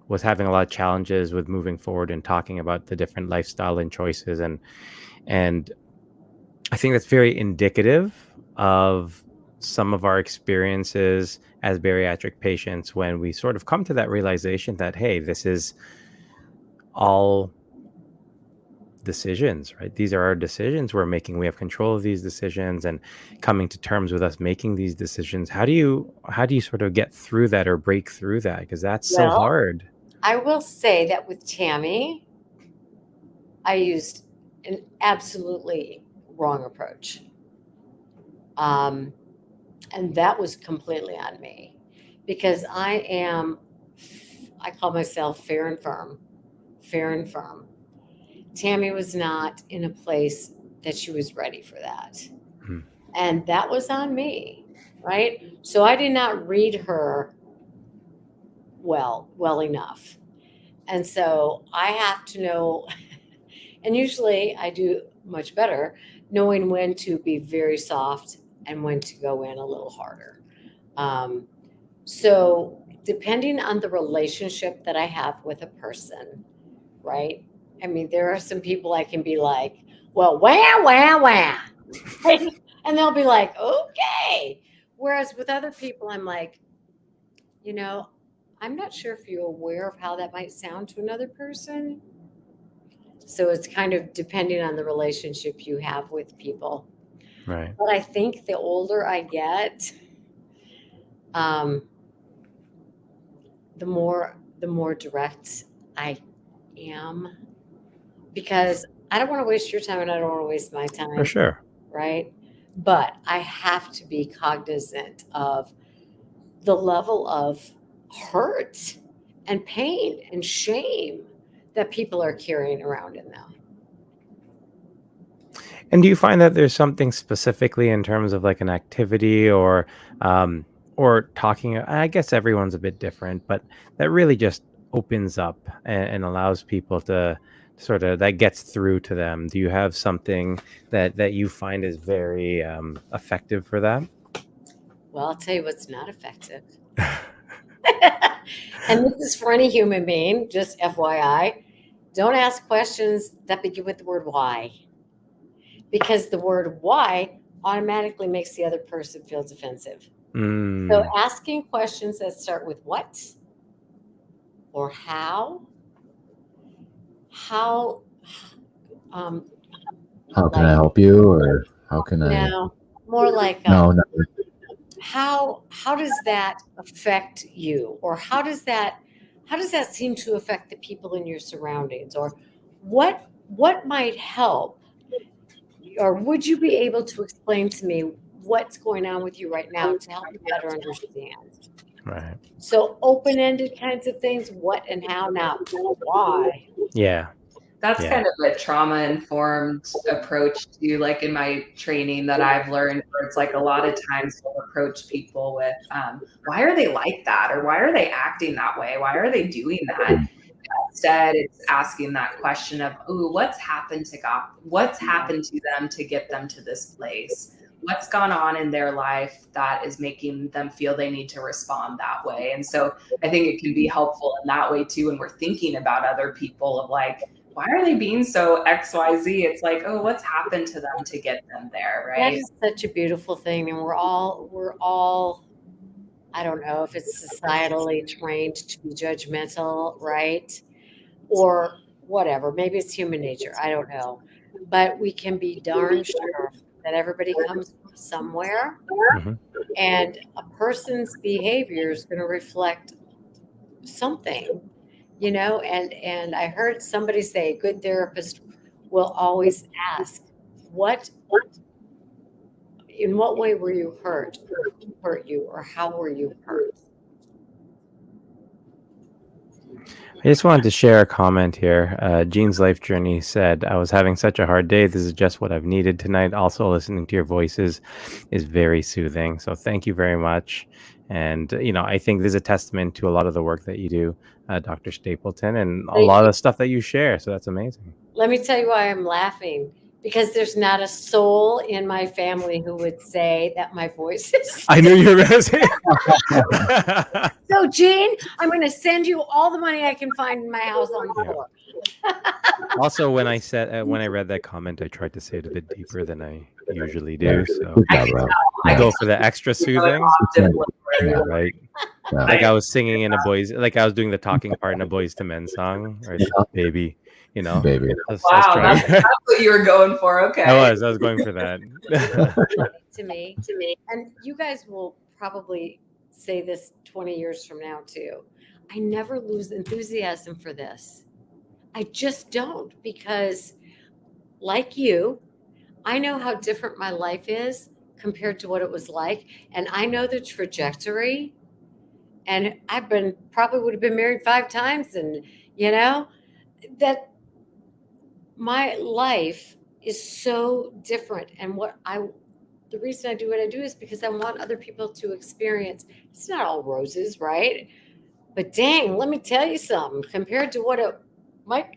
Speaker 1: was having a lot of challenges with moving forward and talking about the different lifestyle and choices, and I think that's very indicative of some of our experiences as bariatric patients, when we sort of come to that realization that, hey, this is all decisions, right? These are our decisions we're making. We have control of these decisions, and coming to terms with us making these decisions. How do you sort of get through that or break through that? Because that's so hard.
Speaker 4: I will say that with Tammy, I used an absolutely wrong approach. And that was completely on me, because I call myself fair and firm. Tammy was not in a place that she was ready for that. And that was on me, right? So I did not read her well enough. And so I have to know, and usually I do much better knowing when to be very soft and when to go in a little harder. So depending on the relationship that I have with a person, right? I mean, there are some people I can be like, well, wah. And they'll be like, okay. Whereas with other people, I'm like, I'm not sure if you're aware of how that might sound to another person. So it's kind of depending on the relationship you have with people.
Speaker 1: Right.
Speaker 4: But I think the older I get, the more direct I am, because I don't want to waste your time and I don't want to waste my time.
Speaker 1: For sure.
Speaker 4: Right. But I have to be cognizant of the level of hurt and pain and shame that people are carrying around in them.
Speaker 1: And do you find that there's something specifically in terms of like an activity or talking? I guess everyone's a bit different, but that really just opens up and allows people to sort of, that gets through to them. Do you have something that you find is very effective for that?
Speaker 4: Well, I'll tell you what's not effective. And this is for any human being, just FYI. Don't ask questions that begin with the word why. Because the word why automatically makes the other person feel defensive. So asking questions that start with what or how
Speaker 2: can I help you, or how can I?
Speaker 4: No, more like
Speaker 2: No.
Speaker 4: how does that affect you, or how does that seem to affect the people in your surroundings, or what might help, or would you be able to explain to me what's going on with you right now to help me better understand?
Speaker 1: Right.
Speaker 4: So open-ended kinds of things, what and how, not why.
Speaker 1: Yeah.
Speaker 3: That's
Speaker 1: Yeah.
Speaker 3: kind of a trauma-informed approach to, like, in my training that I've learned, where it's like a lot of times we'll approach people with, why are they like that? Or why are they acting that way? Why are they doing that? Instead, it's asking that question of, ooh, what's happened to God? What's happened to them to get them to this place? What's gone on in their life that is making them feel they need to respond that way? And so I think it can be helpful in that way too, when we're thinking about other people, of like, why are they being so XYZ? It's like, oh, what's happened to them to get them there,
Speaker 4: That
Speaker 3: right?
Speaker 4: is such a beautiful thing, and we're all, I don't know if it's societally trained to be judgmental, right? Or whatever. Maybe it's human nature. I don't know. But we can be darn sure that everybody comes from somewhere,
Speaker 1: Hmm.
Speaker 4: and a person's behavior is going to reflect something, and I heard somebody say a good therapist will always ask, what in what way were you hurt? Who hurt you, or how were you hurt?
Speaker 1: I just wanted to share a comment here. Jean's Life Journey said, I was having such a hard day. This is just what I've needed tonight. Also, listening to your voices is very soothing. So, thank you very much. And, I think this is a testament to a lot of the work that you do, Dr. Stapleton, and a
Speaker 4: Thank
Speaker 1: lot
Speaker 4: you.
Speaker 1: of stuff that you share. So, that's amazing.
Speaker 4: Let me tell you why I'm laughing. Because there's not a soul in my family who would say that my voice is.
Speaker 1: I knew you were going to say
Speaker 4: So, Jean, I'm going to send you all the money I can find in my house on the
Speaker 1: Yeah.
Speaker 4: floor.
Speaker 1: Also, when I read that comment, I tried to say it a bit deeper than I usually do. So,
Speaker 2: Good job, Rob.
Speaker 3: I
Speaker 1: go
Speaker 3: can
Speaker 1: for the extra soothing.
Speaker 3: octave
Speaker 1: Yeah,
Speaker 3: lower.
Speaker 1: right.
Speaker 2: Yeah.
Speaker 1: Like I was singing in like I was doing the talking part in a Boys to Men song, or baby,
Speaker 2: Baby.
Speaker 1: I was
Speaker 3: Wow,
Speaker 1: trying.
Speaker 3: that's what you were going for. Okay.
Speaker 1: I was going for that.
Speaker 4: To me. And you guys will probably say this 20 years from now, too. I never lose enthusiasm for this. I just don't, because, like you, I know how different my life is compared to what it was like. And I know the trajectory. And probably would have been married 5 times. And, that my life is so different. And the reason I do what I do is because I want other people to experience. It's not all roses, right? But dang, let me tell you something. Compared to what it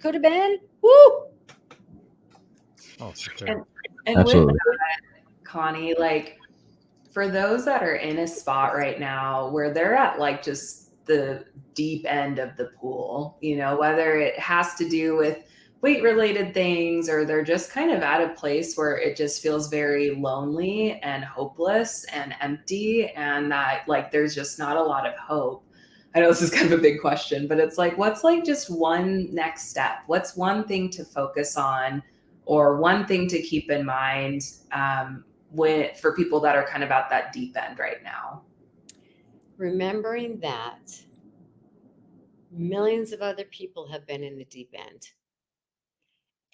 Speaker 4: could have been, woo!
Speaker 1: Oh, for sure.
Speaker 3: And
Speaker 2: Absolutely.
Speaker 3: with that, Connie, like, for those that are in a spot right now where they're at like just the deep end of the pool, whether it has to do with weight related things, or they're just kind of at a place where it just feels very lonely and hopeless and empty, and that like there's just not a lot of hope. I know this is kind of a big question, but it's like, what's like just one next step? What's one thing to focus on, or one thing to keep in mind, for people that are kind of at that deep end right now?
Speaker 4: Remembering that millions of other people have been in the deep end,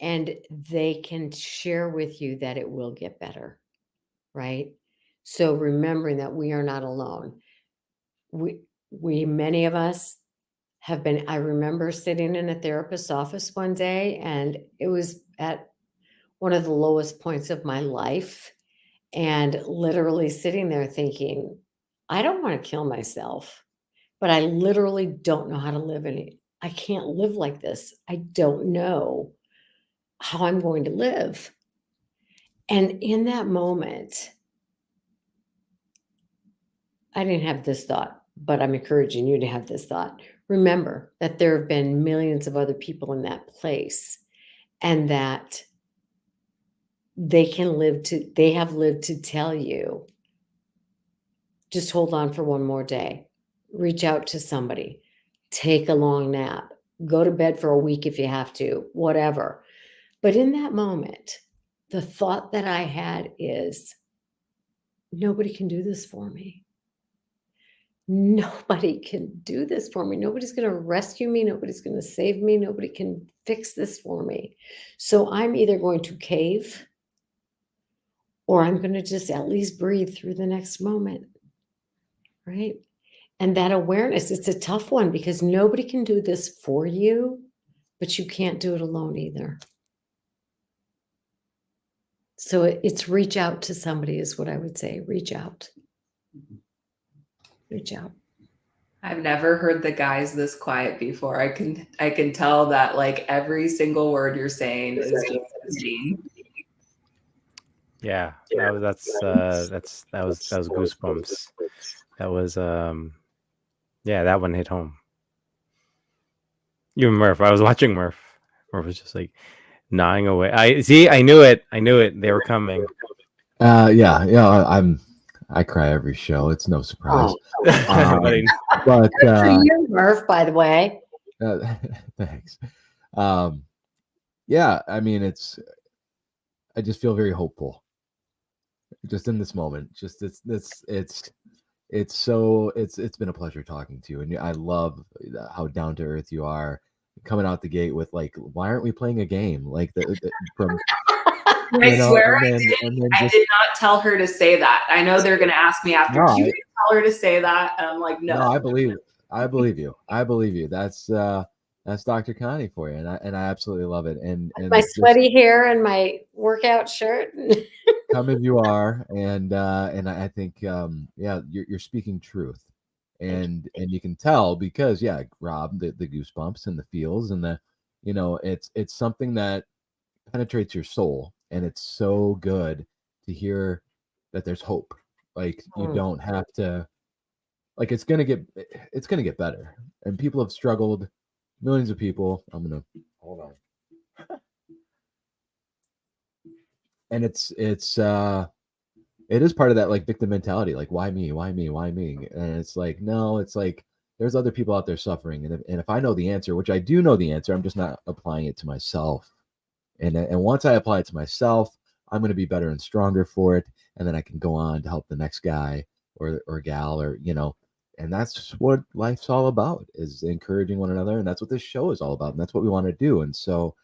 Speaker 4: and they can share with you that it will get better, right? So remembering that we are not alone. Many of us have been. I remember sitting in a therapist's office one day, and it was at one of the lowest points of my life, and literally sitting there thinking, I don't want to kill myself, but I literally don't know how to live in it. I can't live like this. I don't know how I'm going to live. And in that moment, I didn't have this thought, but I'm encouraging you to have this thought. Remember that there have been millions of other people in that place, and that they have lived to tell you, just hold on for one more day, reach out to somebody, take a long nap, go to bed for a week if you have to, whatever. But in that moment, the thought that I had is, nobody can do this for me. Nobody can do this for me. Nobody's going to rescue me. Nobody's going to save me. Nobody can fix this for me. So I'm either going to cave or I'm going to just at least breathe through the next moment. Right? And that awareness, it's a tough one because nobody can do this for you, but you can't do it alone either. So it's reach out to somebody is what I would say. Reach out. Reach out.
Speaker 3: I've never heard the guys this quiet before. I can tell that like every single word you're saying is just listening.
Speaker 1: Yeah, that was goosebumps. That was yeah, that one hit home. Even Murph, I was watching Murph. Murph was just like gnawing away. I knew it. They were coming.
Speaker 2: I cry every show. It's no surprise.
Speaker 1: But
Speaker 2: But
Speaker 4: Good for you, Murph, by the way.
Speaker 2: thanks. Yeah, I mean, I just feel very hopeful. Just in this moment, just it's been a pleasure talking to you, and I love how down to earth you are, coming out the gate with like, why aren't we playing a game? Like from
Speaker 3: I swear I did not tell her to say that. I know they're going to ask me after. No, you tell her to say that, and I'm like, no.
Speaker 2: No, I believe you. That's Dr. Connie for you, and I absolutely love it. And
Speaker 4: my sweaty hair and my workout shirt.
Speaker 2: Come as you are, and I think you're speaking truth, and you can tell because Rob, the goosebumps and the feels and the it's something that penetrates your soul, and it's so good to hear that there's hope. Like you don't have to, like it's gonna get better, and people have struggled, millions of people. I'm gonna hold on. And it is part of that like victim mentality, like why me, and it's like no, it's like there's other people out there suffering, and if I know the answer, which I do know the answer, I'm just not applying it to myself, and once I apply it to myself, I'm going to be better and stronger for it, and then I can go on to help the next guy or gal, or and that's what life's all about, is encouraging one another, and that's what this show is all about, and that's what we want to do. And so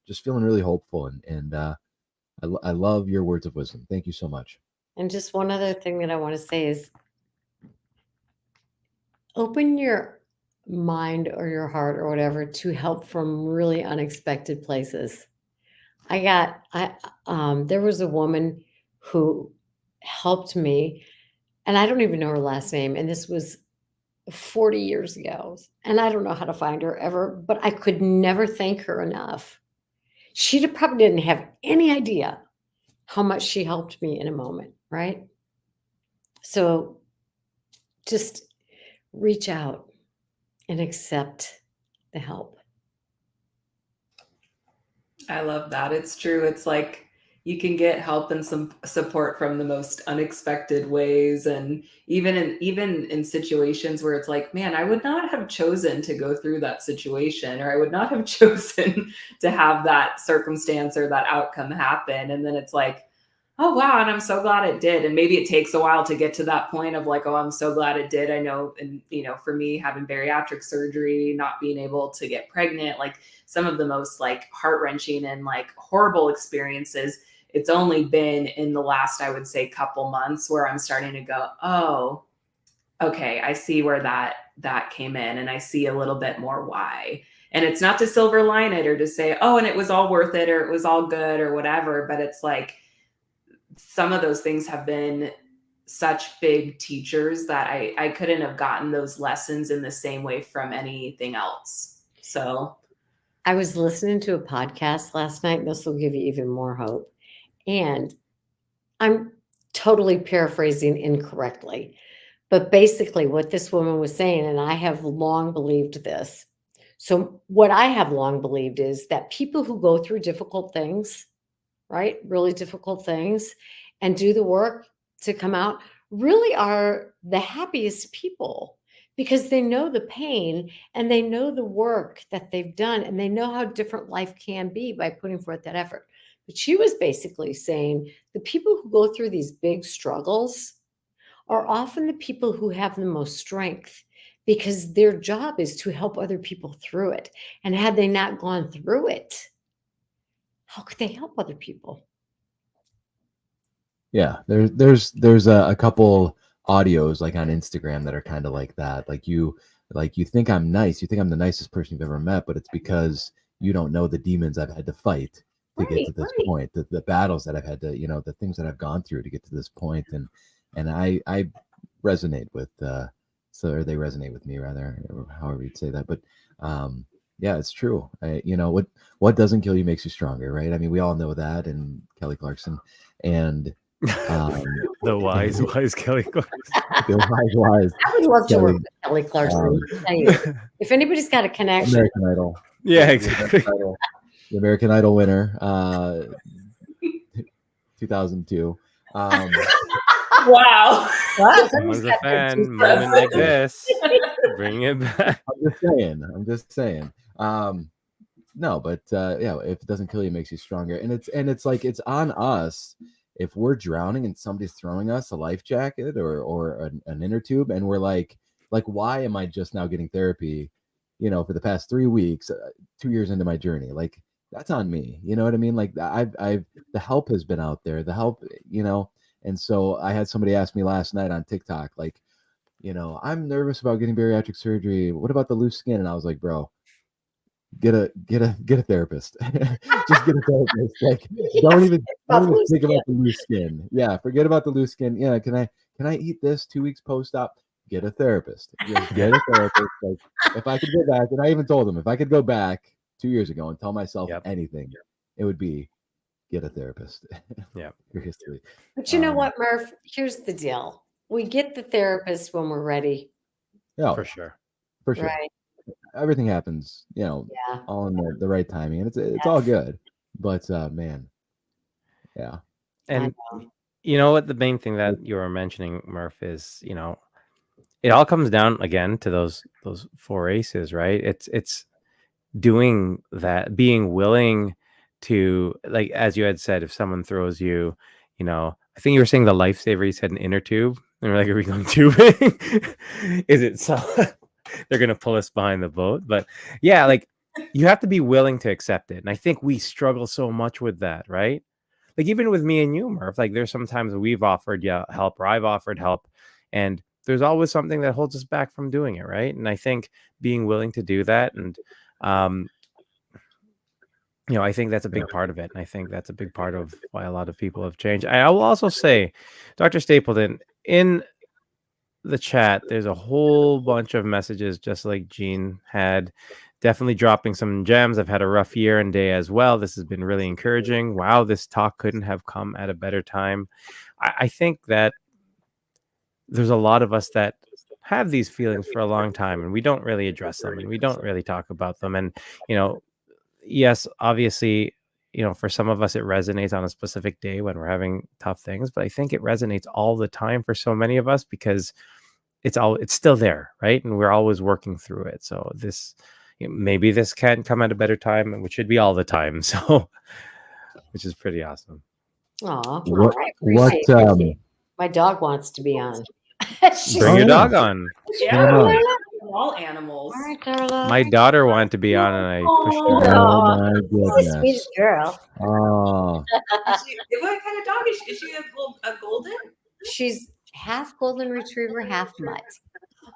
Speaker 2: just feeling really hopeful, and I love your words of wisdom. Thank you so much.
Speaker 4: And just one other thing that I want to say is open your mind or your heart or whatever to help from really unexpected places. There was a woman who helped me, and I don't even know her last name, and this was 40 years ago, and I don't know how to find her ever, but I could never thank her enough. She probably didn't have any idea how much she helped me in a moment, right? So just reach out and accept the help.
Speaker 3: I love that. It's true. It's like you can get help and some support from the most unexpected ways. And even in situations where it's like, man, I would not have chosen to go through that situation, or I would not have chosen to have that circumstance or that outcome happen. And then it's like, oh, wow. And I'm so glad it did. And maybe it takes a while to get to that point of like, oh, I'm so glad it did. I know. And, for me, having bariatric surgery, not being able to get pregnant, like some of the most like heart-wrenching and like horrible experiences, it's only been in the last, I would say, couple months where I'm starting to go, oh, okay, I see where that came in, and I see a little bit more why. And it's not to silver line it or to say, oh, and it was all worth it, or it was all good or whatever. But it's like some of those things have been such big teachers that I couldn't have gotten those lessons in the same way from anything else. So
Speaker 4: I was listening to a podcast last night, and this will give you even more hope. And I'm totally paraphrasing incorrectly, but basically what this woman was saying, and I have long believed this. So what I have long believed is that people who go through difficult things, right, really difficult things, and do the work to come out really are the happiest people, because they know the pain and they know the work that they've done, and they know how different life can be by putting forth that effort. But she was basically saying the people who go through these big struggles are often the people who have the most strength, because their job is to help other people through it. And had they not gone through it, how could they help other people?
Speaker 2: Yeah, there's a couple audios like on Instagram that are kind of like that. Like you think I'm nice, you think I'm the nicest person you've ever met, but it's because you don't know the demons I've had to fight to get to this point, the battles that I've had to, the things that I've gone through to get to this point, and I resonate with or they resonate with me rather, or however you'd say that, but yeah, it's true. What doesn't kill you makes you stronger, right? I mean, we all know that, and Kelly Clarkson, and
Speaker 1: the wise Kelly Clarkson.
Speaker 2: The wise.
Speaker 4: I would love to work with Kelly Clarkson. If anybody's got a connection.
Speaker 2: American Idol.
Speaker 1: Yeah, exactly.
Speaker 2: The American Idol winner, 2002.
Speaker 3: Wow.
Speaker 1: Someone's a fan. Moment like this. Bring it back.
Speaker 2: I'm just saying. No, but yeah, if it doesn't kill you, it makes you stronger. And it's like, it's on us. If we're drowning and somebody's throwing us a life jacket or an inner tube, and we're like, why am I just now getting therapy, for the past 3 weeks, 2 years into my journey? Like, that's on me. You know what I mean? Like, the help has been out there, the help, and so I had somebody ask me last night on TikTok, like, I'm nervous about getting bariatric surgery. What about the loose skin? And I was like, bro, get a therapist. Just get a therapist. Like, don't even think about the loose skin. Yeah, forget about the loose skin. Yeah, can I eat this 2 weeks post-op? Get a therapist. Just get a therapist. Like, if I could go back, and I even told him, if I could go back 2 years ago and tell myself anything, it would be get a therapist.
Speaker 1: Yeah.
Speaker 2: Your history.
Speaker 4: But you know what, Murph? Here's the deal. We get the therapist when we're ready.
Speaker 2: Yeah,
Speaker 1: for sure.
Speaker 4: Right.
Speaker 2: Everything happens, all in the right timing, and it's all good. But man, yeah.
Speaker 1: And you know what, the main thing that you were mentioning, Murph, is it all comes down again to those 4 aces, right? It's doing that, being willing to, like, as you had said, if someone throws you, I think you were saying the lifesaver, you said an inner tube, and we're like, are we going tubing? Is it so they're gonna pull us behind the boat? But yeah, like, you have to be willing to accept it, and I think we struggle so much with that, right? Like, even with me and you, Murph, like, there's sometimes we've offered help, or I've offered help, and there's always something that holds us back from doing it, right? And I think being willing to do that, and I think that's a big part of it. And I think that's a big part of why a lot of people have changed. I will also say, Dr. Stapleton, in the chat, there's a whole bunch of messages just like Jean had, definitely dropping some gems. I've had a rough year and day as well. This has been really encouraging. Wow, this talk couldn't have come at a better time. I think that there's a lot of us that have these feelings for a long time, and we don't really address them, and we don't really talk about them. And, yes, obviously, for some of us, it resonates on a specific day when we're having tough things, but I think it resonates all the time for so many of us, because it's still there, right? And we're always working through it. So maybe this can come at a better time, which should be all the time. So, which is pretty awesome.
Speaker 4: What my dog wants to be on.
Speaker 1: Bring your dog on.
Speaker 3: Yeah, all animals.
Speaker 4: All right, Darla.
Speaker 1: My daughter wanted to be on, and I pushed her.
Speaker 2: Oh my goodness.
Speaker 4: Sweet girl.
Speaker 2: Oh.
Speaker 3: What kind of dog is she? Is she a golden?
Speaker 4: She's half golden retriever, half mutt.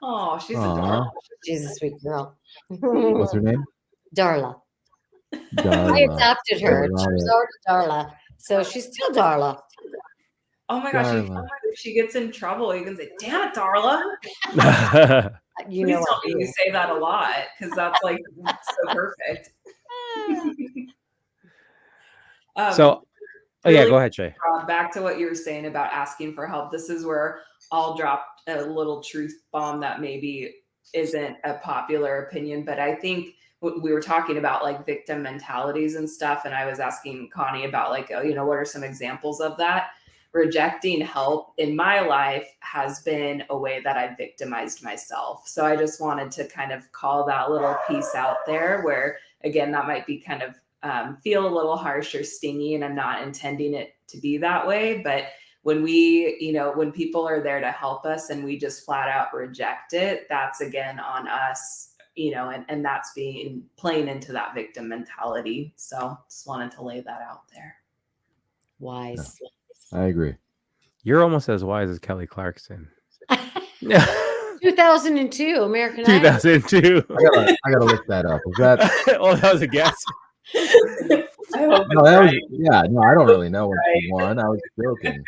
Speaker 3: Oh, she's adorable.
Speaker 4: She's a sweet girl.
Speaker 2: What's her name?
Speaker 4: Darla.
Speaker 2: Darla.
Speaker 4: I adopted her. She was already Darla, so she's still Darla.
Speaker 3: Oh my gosh! If she gets in trouble, you can say, "Damn it, Darla."
Speaker 4: You
Speaker 3: Please
Speaker 4: know
Speaker 3: tell me you say that a lot, because that's like so perfect.
Speaker 1: Yeah, go ahead, Shay.
Speaker 3: Back to what you were saying about asking for help. This is where I'll drop a little truth bomb that maybe isn't a popular opinion, but I think we were talking about like victim mentalities and stuff, and I was asking Connie about like, what are some examples of that? Rejecting help in my life has been a way that I've victimized myself. So I just wanted to kind of call that little piece out there, where again, that might be kind of feel a little harsh or stingy, and I'm not intending it to be that way. But when when people are there to help us and we just flat out reject it, that's again on us, and that's playing into that victim mentality. So just wanted to lay that out there.
Speaker 4: Wise.
Speaker 2: I agree.
Speaker 1: You're almost as wise as Kelly Clarkson.
Speaker 4: 2002 American Idol.
Speaker 1: 2002.
Speaker 2: I gotta look that up. Is that?
Speaker 1: Oh, that was a guess.
Speaker 3: I hope
Speaker 2: No, that was, yeah. No, I don't really know when she won. I was joking.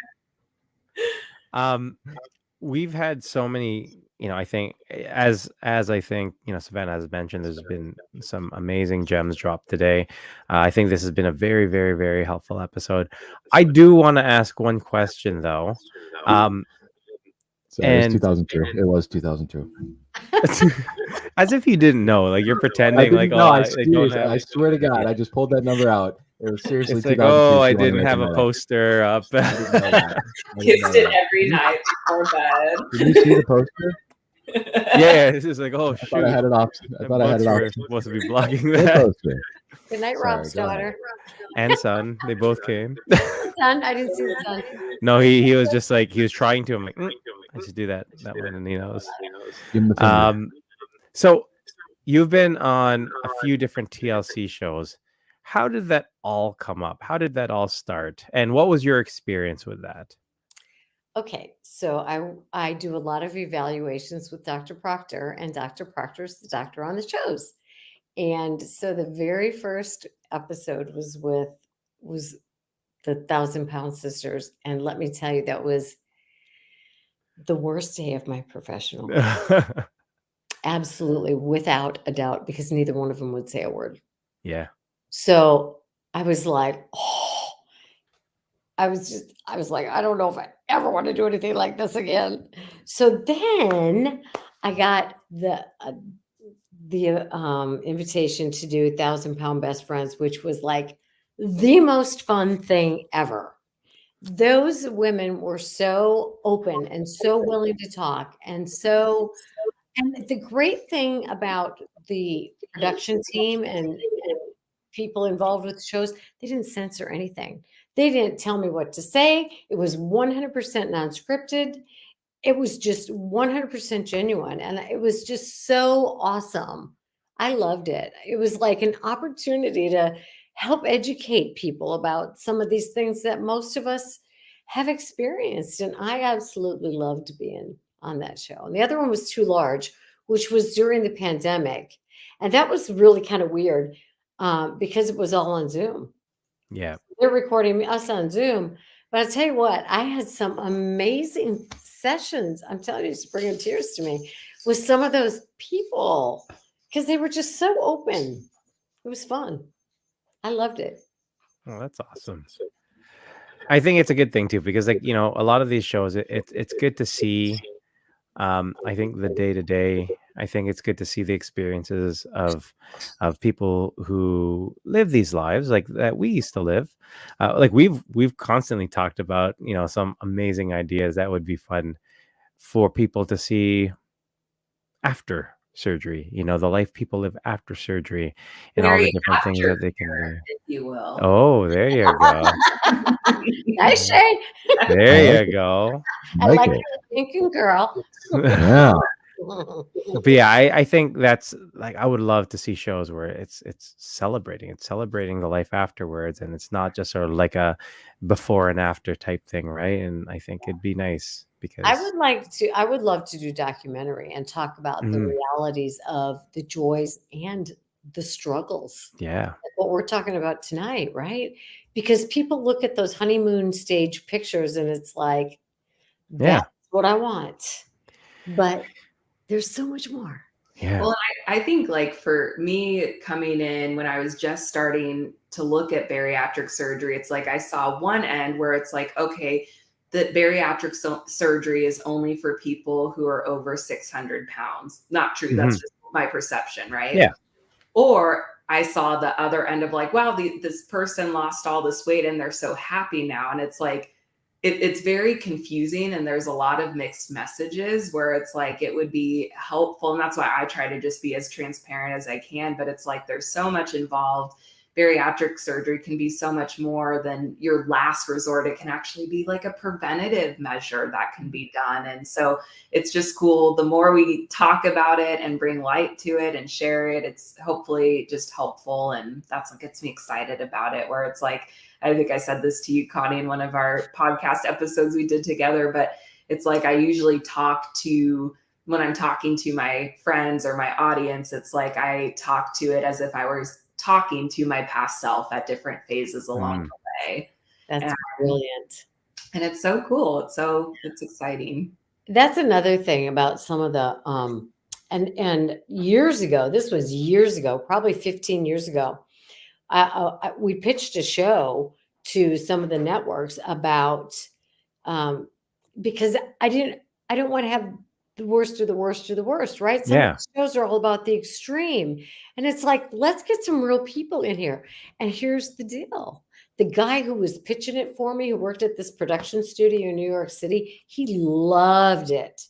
Speaker 1: We've had so many, I think as I think, Savannah has mentioned, there's been some amazing gems dropped today. I think this has been a very, very, very helpful episode. I do want to ask one question though.
Speaker 2: So it was 2002. It was 2002.
Speaker 1: As if you didn't know, like you're pretending like,
Speaker 2: no, I
Speaker 1: swear
Speaker 2: to God, I just pulled that number out. It was seriously
Speaker 1: it's like,
Speaker 2: 2002.
Speaker 1: I didn't have a poster up.
Speaker 3: kissed it every night before bed.
Speaker 2: Did you see the poster?
Speaker 1: Yeah, it's just like, oh shoot.
Speaker 2: I thought I had it off.
Speaker 1: Supposed to be blocking that.
Speaker 4: Good night, Rob's daughter.
Speaker 1: And son, they both came.
Speaker 4: Son, I didn't see the son.
Speaker 1: No, he was just like, he was trying to. I'm like, I just do that one, and he knows.
Speaker 2: Give him the finger.
Speaker 1: So you've been on a few different TLC shows. How did that all come up? How did that all start? And what was your experience with that?
Speaker 4: Okay, so I do a lot of evaluations with Dr. Proctor, and Dr. Proctor is the doctor on the shows. And so the very first episode was the 1,000-Pound Sisters. And let me tell you, that was the worst day of my professional life. Absolutely, without a doubt, because neither one of them would say a word.
Speaker 1: Yeah.
Speaker 4: So I was like, I was like, I don't know if I ever want to do anything like this again. So then I got the invitation to do 1,000-Pound Best Friends, which was like the most fun thing ever. Those women were so open and so willing to talk. And the great thing about the production team and people involved with the shows, they didn't censor anything. They didn't tell me what to say. It was 100% non-scripted. It was just 100% genuine. And it was just so awesome. I loved it. It was like an opportunity to help educate people about some of these things that most of us have experienced. And I absolutely loved being on that show. And the other one was Too Large, which was during the pandemic. And that was really kind of weird because it was all on Zoom.
Speaker 1: Yeah.
Speaker 4: They're recording us on Zoom. But I'll tell you what, I had some amazing sessions. I'm telling you, it's bringing tears to me with some of those people because they were just so open. It was fun. I loved it.
Speaker 1: Oh, that's awesome. I think it's a good thing too, because like, a lot of these shows, it's good to see. I think the day-to-day, I think it's good to see the experiences of people who live these lives like that we used to live. Like we've constantly talked about, some amazing ideas that would be fun for people to see after surgery, the life people live after surgery and all the different things that they can do.
Speaker 3: If you will.
Speaker 1: Oh, there you go.
Speaker 4: Nice shade.
Speaker 1: There you go.
Speaker 4: I like your thinking, girl.
Speaker 2: Yeah.
Speaker 1: But yeah, I think that's like, I would love to see shows where it's celebrating the life afterwards, and it's not just sort of like a before and after type thing, right? And I think it'd be nice because
Speaker 4: I would love to do documentary and talk about the realities of the joys and the struggles.
Speaker 1: Yeah.
Speaker 4: Like what we're talking about tonight, right? Because people look at those honeymoon stage pictures and it's like, that's what I want. But there's so much more.
Speaker 1: Yeah.
Speaker 3: Well, I think like for me coming in when I was just starting to look at bariatric surgery, it's like I saw one end where it's like, okay, the bariatric surgery is only for people who are over 600 pounds. Not true. That's just my perception, right?
Speaker 1: Yeah.
Speaker 3: Or I saw the other end of like, wow, this person lost all this weight and they're so happy now. And it's like, it's very confusing. And there's a lot of mixed messages where it's like, it would be helpful. And that's why I try to just be as transparent as I can. But it's like, there's so much involved bariatric surgery can be so much more than your last resort. It can actually be like a preventative measure that can be done. And so it's just cool. The more we talk about it and bring light to it and share it, it's hopefully just helpful. And that's what gets me excited about it, where it's like, I think I said this to you, Connie, in one of our podcast episodes we did together, but it's like I usually when I'm talking to my friends or my audience, it's like I talk to it as if I was talking to my past self at different phases along the way.
Speaker 4: That's brilliant.
Speaker 3: And it's so cool. It's exciting.
Speaker 4: That's another thing about some of the and years ago, this was years ago, probably 15 years ago, we pitched a show to some of the networks about because I don't want to have the worst of the worst of the worst, right? Some of the shows are all about the extreme. And it's like, let's get some real people in here. And here's the deal. The guy who was pitching it for me, who worked at this production studio in New York City, he loved it.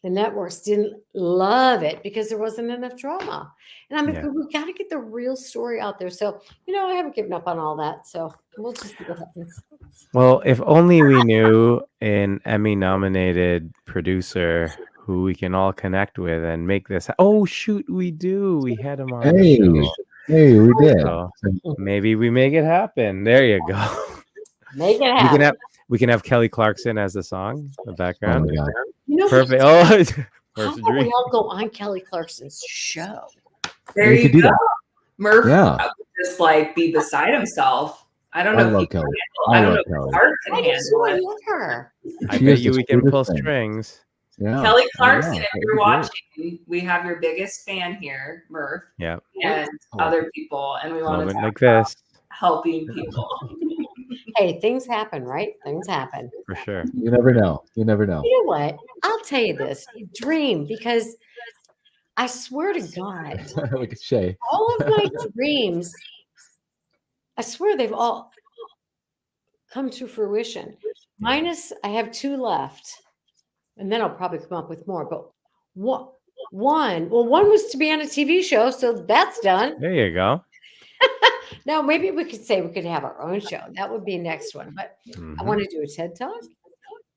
Speaker 4: The networks didn't love it because there wasn't enough drama. And I'm like, we got to get the real story out there. So, I haven't given up on all that. So we'll just see what happens.
Speaker 1: Well, if only we knew an Emmy-nominated producer who we can all connect with and make this. Oh, shoot, we do. We had him on the show.
Speaker 2: Hey, we did.
Speaker 1: So maybe we make it happen. There you go.
Speaker 4: Make it happen.
Speaker 1: We can have Kelly Clarkson as the song, the background.
Speaker 2: Oh my God.
Speaker 1: Perfect.
Speaker 4: How about we all go on Kelly Clarkson's show?
Speaker 3: There you go. Murph
Speaker 2: Yeah.
Speaker 3: would just like be beside himself. I don't know.
Speaker 2: I love Kelly. I love Kelly.
Speaker 1: I bet you we can pull strings.
Speaker 2: Yeah.
Speaker 3: Kelly Clarkson, if you're watching, we have your biggest fan here, Murph.
Speaker 1: Yeah.
Speaker 3: And other people, and we want to talk
Speaker 1: like this.
Speaker 3: Helping people.
Speaker 4: Hey, things happen, right? Things happen.
Speaker 1: For sure.
Speaker 2: You never know. You never know.
Speaker 4: You know what? I'll tell you this. Dream, because I swear to God,
Speaker 2: Look at Shay.
Speaker 4: all of my dreams, I swear they've all come to fruition. Minus, I have 2 left. And then I'll probably come up with more. But one was to be on a TV show. So that's done.
Speaker 1: There you go.
Speaker 4: Now, maybe we could say we could have our own show. That would be next one. But I want to do a TED Talk.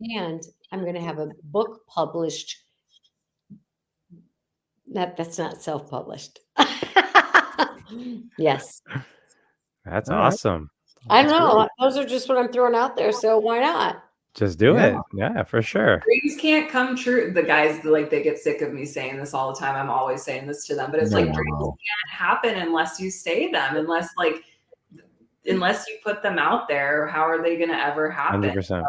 Speaker 4: And I'm going to have a book published. That's not self-published. Yes.
Speaker 1: That's awesome.
Speaker 4: I know. Those are just what I'm throwing out there. So why not?
Speaker 1: Just do it. Yeah, for sure.
Speaker 3: Dreams can't come true. The guys, like, they get sick of me saying this all the time. I'm always saying this to them, but it's like dreams can't happen unless you say them, unless you put them out there. How are they going to ever happen?
Speaker 1: 100%.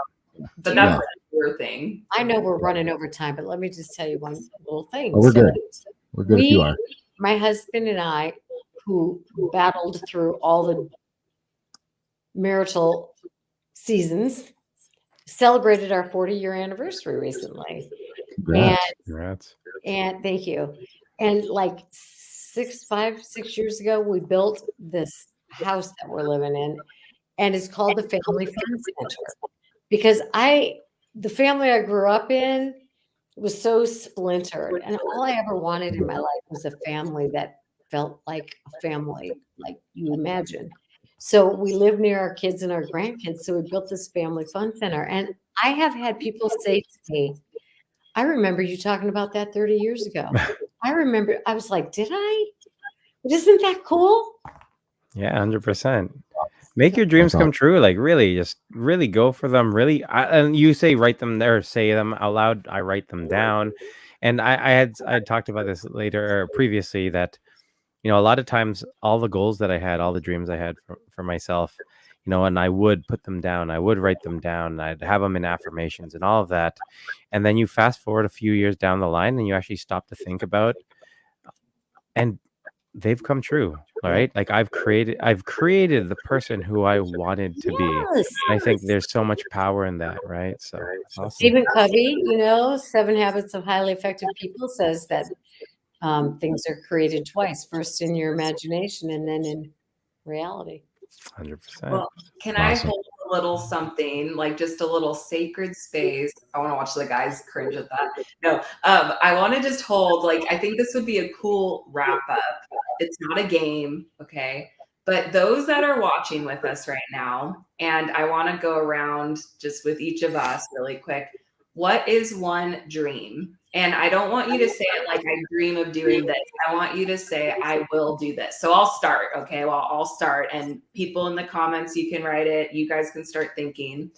Speaker 3: But that's your thing.
Speaker 4: I know we're running over time, but let me just tell you one little thing.
Speaker 2: Oh, we're good. We're good if you are.
Speaker 4: My husband and I, who battled through all the marital seasons, celebrated our 40-year anniversary recently.
Speaker 2: Congrats.
Speaker 4: And thank you. And like 6 years ago, we built this house that we're living in, and it's called the Family Fun Center. Because the family I grew up in was so splintered, and all I ever wanted in my life was a family that felt like a family, like you imagine. So we live near our kids and our grandkids. So we built this Family Fun Center. And I have had people say to me, I remember you talking about that 30 years ago. I was like, did I? Isn't that cool?
Speaker 1: Yeah, 100%. Make your dreams come true. Like, really, just really go for them. Really. And you say write them there, say them out loud. I write them down. And I had talked about this previously that, a lot of times all the goals that I had, all the dreams I had for myself, and I would put them down. I would write them down. I'd have them in affirmations and all of that. And then you fast forward a few years down the line and you actually stop to think about, and they've come true. All right. Like I've created the person who I wanted to be. And I think there's so much power in that. Right. So awesome.
Speaker 4: Stephen Covey, 7 Habits of Highly Effective People says that things are created twice, first in your imagination and then in reality.
Speaker 1: 100%.
Speaker 3: Well, can I hold a little something, like just a little sacred space? I want to watch the guys cringe at that. No, I want to just hold, I think this would be a cool wrap up. It's not a game, okay? But those that are watching with us right now, and I want to go around just with each of us really quick. What is one dream? And I don't want you to say it like I dream of doing this. I want you to say I will do this. So I'll start. Okay. Well, I'll start. And people in the comments, you can write it. You guys can start thinking.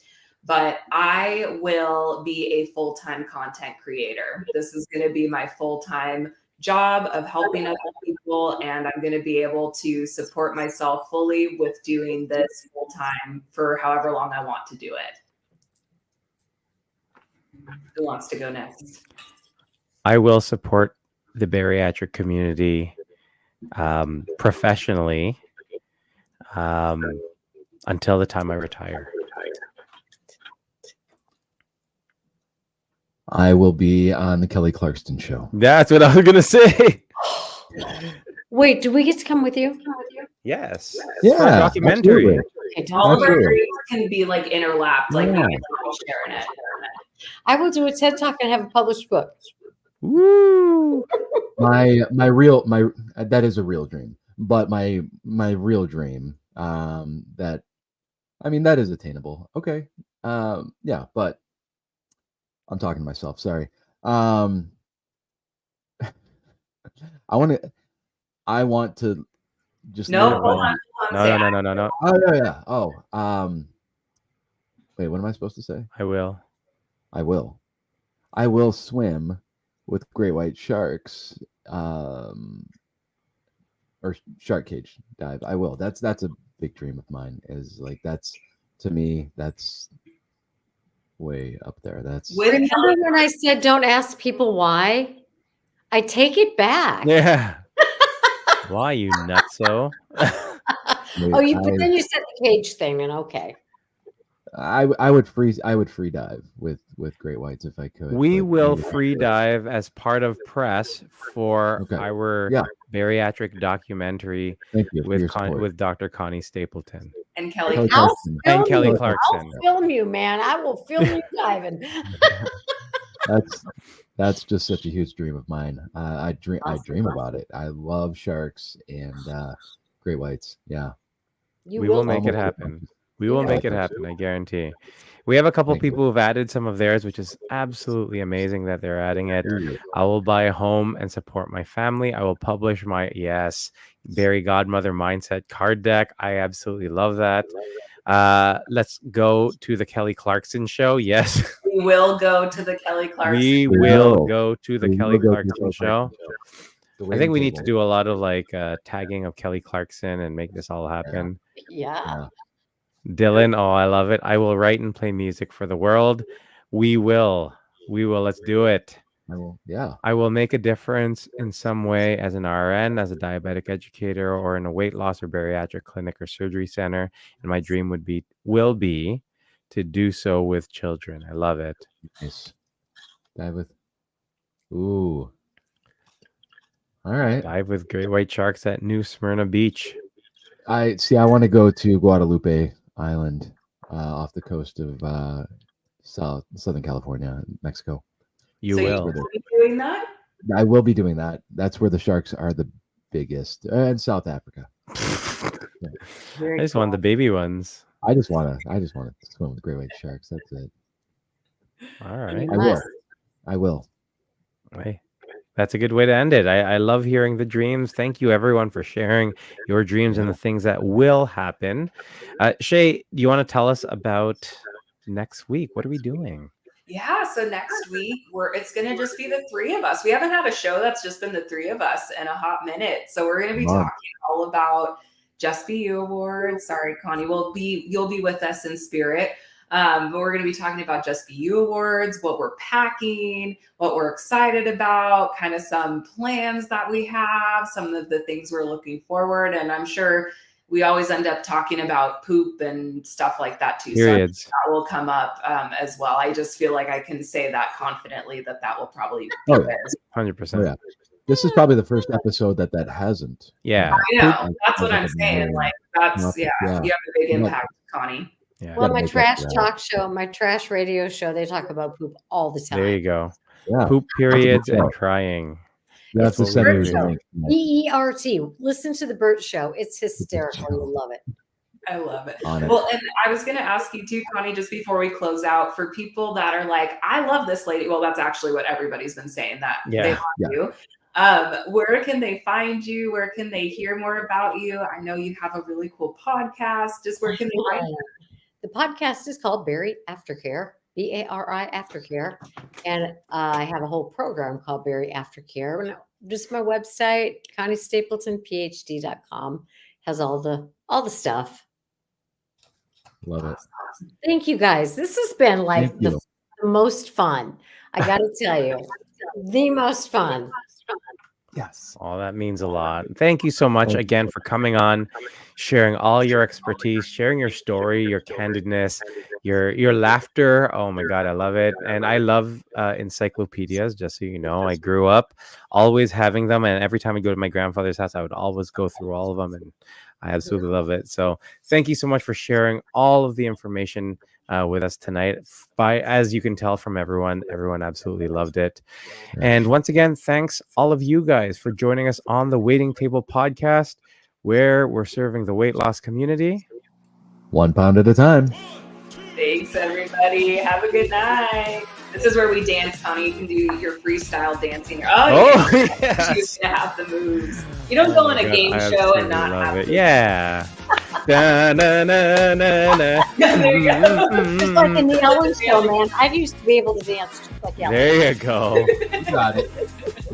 Speaker 3: But I will be a full-time content creator. This is going to be my full-time job of helping other people, and I'm going to be able to support myself fully with doing this full time for however long I want to do it. Who wants to go next?
Speaker 1: I will support the bariatric community professionally until the time I retire.
Speaker 2: I will be on the Kelly Clarkson show.
Speaker 1: That's what I was gonna say.
Speaker 4: Wait, do we get to come with you?
Speaker 1: Yes.
Speaker 2: Yeah,
Speaker 1: For a documentary.
Speaker 2: absolutely.
Speaker 3: All of our
Speaker 2: Absolutely.
Speaker 3: dreams can be like interlapped, like
Speaker 2: Yeah.
Speaker 3: we all sharing it.
Speaker 4: I will do a TED Talk and have a published book.
Speaker 1: Woo!
Speaker 2: My that is a real dream, but my real dream that that is attainable. Okay. Yeah, but I'm talking to myself. Sorry. I want to just
Speaker 3: No,
Speaker 2: live
Speaker 3: hold
Speaker 2: my-
Speaker 3: on.
Speaker 1: No.
Speaker 2: Oh yeah. Oh, wait, what am I supposed to say?
Speaker 1: I will.
Speaker 2: I will swim with great white sharks, or shark cage dive. I will. That's a big dream of mine. Is like to me that's way up there. That's
Speaker 4: Remember when I said don't ask people why? I take it back.
Speaker 1: Yeah. Why, you nutso?
Speaker 4: Oh, but then you said the cage thing, and okay.
Speaker 2: I would free dive with great whites if I could.
Speaker 1: We
Speaker 2: but
Speaker 1: will
Speaker 2: maybe-
Speaker 1: free dive as part of press for
Speaker 2: Okay.
Speaker 1: our
Speaker 2: Yeah.
Speaker 1: bariatric documentary
Speaker 2: Thank you for your support.
Speaker 1: with Dr. Connie Stapleton
Speaker 3: And Kelly.
Speaker 2: Kelly
Speaker 4: I'll
Speaker 2: Clarkson.
Speaker 4: film
Speaker 1: and Kelly
Speaker 4: you.
Speaker 1: Clarkson.
Speaker 4: I'll film you, man. I will film you diving.
Speaker 2: That's just such a huge dream of mine. I dream about it. I love sharks and great whites. Yeah.
Speaker 4: You
Speaker 1: We will make it
Speaker 2: Almost
Speaker 1: happen. We will
Speaker 4: Yeah.
Speaker 1: make it happen, I guarantee. We have a couple
Speaker 2: Thank you.
Speaker 1: people who've added some of theirs, which is absolutely amazing that they're adding it.
Speaker 2: Period.
Speaker 1: I will buy a home and support my family. I will publish my Barry Godmother Mindset card deck. I absolutely love that. Let's go to the Kelly Clarkson show. Yes,
Speaker 3: We will go to the Kelly Clarkson.
Speaker 1: we
Speaker 2: We
Speaker 1: will
Speaker 2: will.
Speaker 1: go to the
Speaker 2: We
Speaker 1: Kelly
Speaker 2: will go to the
Speaker 1: Clarkson
Speaker 2: Kelly
Speaker 1: show.
Speaker 2: Clarkson The
Speaker 1: I
Speaker 2: waiting
Speaker 1: think we need to
Speaker 2: table.
Speaker 1: do a lot of like tagging of Kelly Clarkson and make this all happen.
Speaker 4: Yeah.
Speaker 1: Dylan, oh, I love it. I will write and play music for the world. We will. Let's do it.
Speaker 2: I will. Yeah.
Speaker 1: I will make a difference in some way as an RN, as a diabetic educator, or in a weight loss or bariatric clinic or surgery center. And my dream will be to do so with children. I love it.
Speaker 2: Nice. Dive with. Ooh. All right.
Speaker 1: Dive with great white sharks at New Smyrna Beach.
Speaker 2: I want to go to Guadalupe Island, off the coast of Southern California, Mexico.
Speaker 1: You
Speaker 3: So
Speaker 1: will.
Speaker 3: will be doing that?
Speaker 2: I will be doing that. That's where the sharks are the biggest, and South Africa.
Speaker 1: I just want the baby ones.
Speaker 2: I just want to swim with great white sharks. That's it.
Speaker 1: All right.
Speaker 2: I will.
Speaker 1: Hey, that's a good way to end it. I love hearing the dreams. Thank you, everyone, for sharing your dreams and the things that will happen. Shay, do you want to tell us about next week? What are we doing?
Speaker 3: Yeah, so next week it's gonna just be the three of us. We haven't had a show that's just been the three of us in a hot minute. So we're gonna be
Speaker 2: Wow.
Speaker 3: talking all about Just Be You Awards. Sorry, Connie, you'll be with us in spirit. But we're going to be talking about Just Be You Awards, what we're packing, what we're excited about, kind of some plans that we have, some of the things we're looking forward. And I'm sure we always end up talking about poop and stuff like that too.
Speaker 1: Periods.
Speaker 3: So that will come up as well. I just feel like I can say that confidently that will probably be
Speaker 2: Oh,
Speaker 3: there.
Speaker 1: 100%.
Speaker 2: Oh, yeah. This is probably the first episode that hasn't.
Speaker 1: Yeah.
Speaker 3: I know. That's what I'm saying. Like that's
Speaker 2: Yeah.
Speaker 3: you have a big
Speaker 2: Yeah.
Speaker 3: impact, Connie.
Speaker 1: Yeah.
Speaker 4: Well,
Speaker 2: Gotta
Speaker 4: my
Speaker 2: make up
Speaker 4: trash
Speaker 2: for that.
Speaker 4: talk show, my trash radio show, they talk about poop all the time.
Speaker 1: There you go.
Speaker 2: Yeah.
Speaker 1: Poop periods
Speaker 2: show.
Speaker 1: and crying.
Speaker 2: That's
Speaker 4: It's
Speaker 2: the
Speaker 4: the
Speaker 2: send
Speaker 4: Bert
Speaker 2: me the
Speaker 4: Show.
Speaker 2: link.
Speaker 4: BERT. Listen to the Bert Show. It's hysterical. You'll love it.
Speaker 3: I love it.
Speaker 2: On it.
Speaker 3: Well, and I was going to ask you too, Connie, just before we close out, for people that are like, I love this lady. Well, that's actually what everybody's been saying, that they love you. Where can they find you? Where can they hear more about you? I know you have a really cool podcast. Just where can they find you?
Speaker 4: The podcast is called Bari Aftercare, Bari Aftercare. And I have a whole program called Bari Aftercare. And just my website, ConnieStapletonPhD.com, has all the stuff.
Speaker 2: Love it.
Speaker 4: Thank you guys. This has been like
Speaker 2: Thank you.
Speaker 4: the most fun. I got to tell you, the most fun.
Speaker 2: Yes.
Speaker 1: Oh, that means a lot. Thank you so much again for coming on, sharing all your expertise, sharing your story, your candidness, your laughter. Oh my God, I love it. And I love encyclopedias, just so you know. I grew up always having them, and every time I go to my grandfather's house, I would always go through all of them, and I absolutely love it. So thank you so much for sharing all of the information with us tonight. As you can tell from everyone absolutely loved it. And once again, thanks all of you guys for joining us on the Waiting Table podcast, where we're serving the weight loss community
Speaker 2: 1 pound at a time.
Speaker 3: Thanks, everybody. Have a good night. This is where we dance, Connie. You can do your freestyle dancing.
Speaker 1: Oh,
Speaker 3: She's
Speaker 1: yes.
Speaker 3: gonna have the moves. You don't go on a game show and not have
Speaker 1: it. Yeah. Da, na, na, na, na.
Speaker 3: There you go.
Speaker 4: Just like in the Ellen Show, man. I used to be able to dance just like Ellen.
Speaker 1: There you go.
Speaker 2: You got it.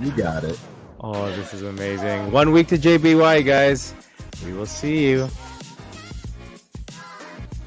Speaker 2: You got it.
Speaker 1: Oh, this is amazing. 1 week to JBY, guys. We will see you.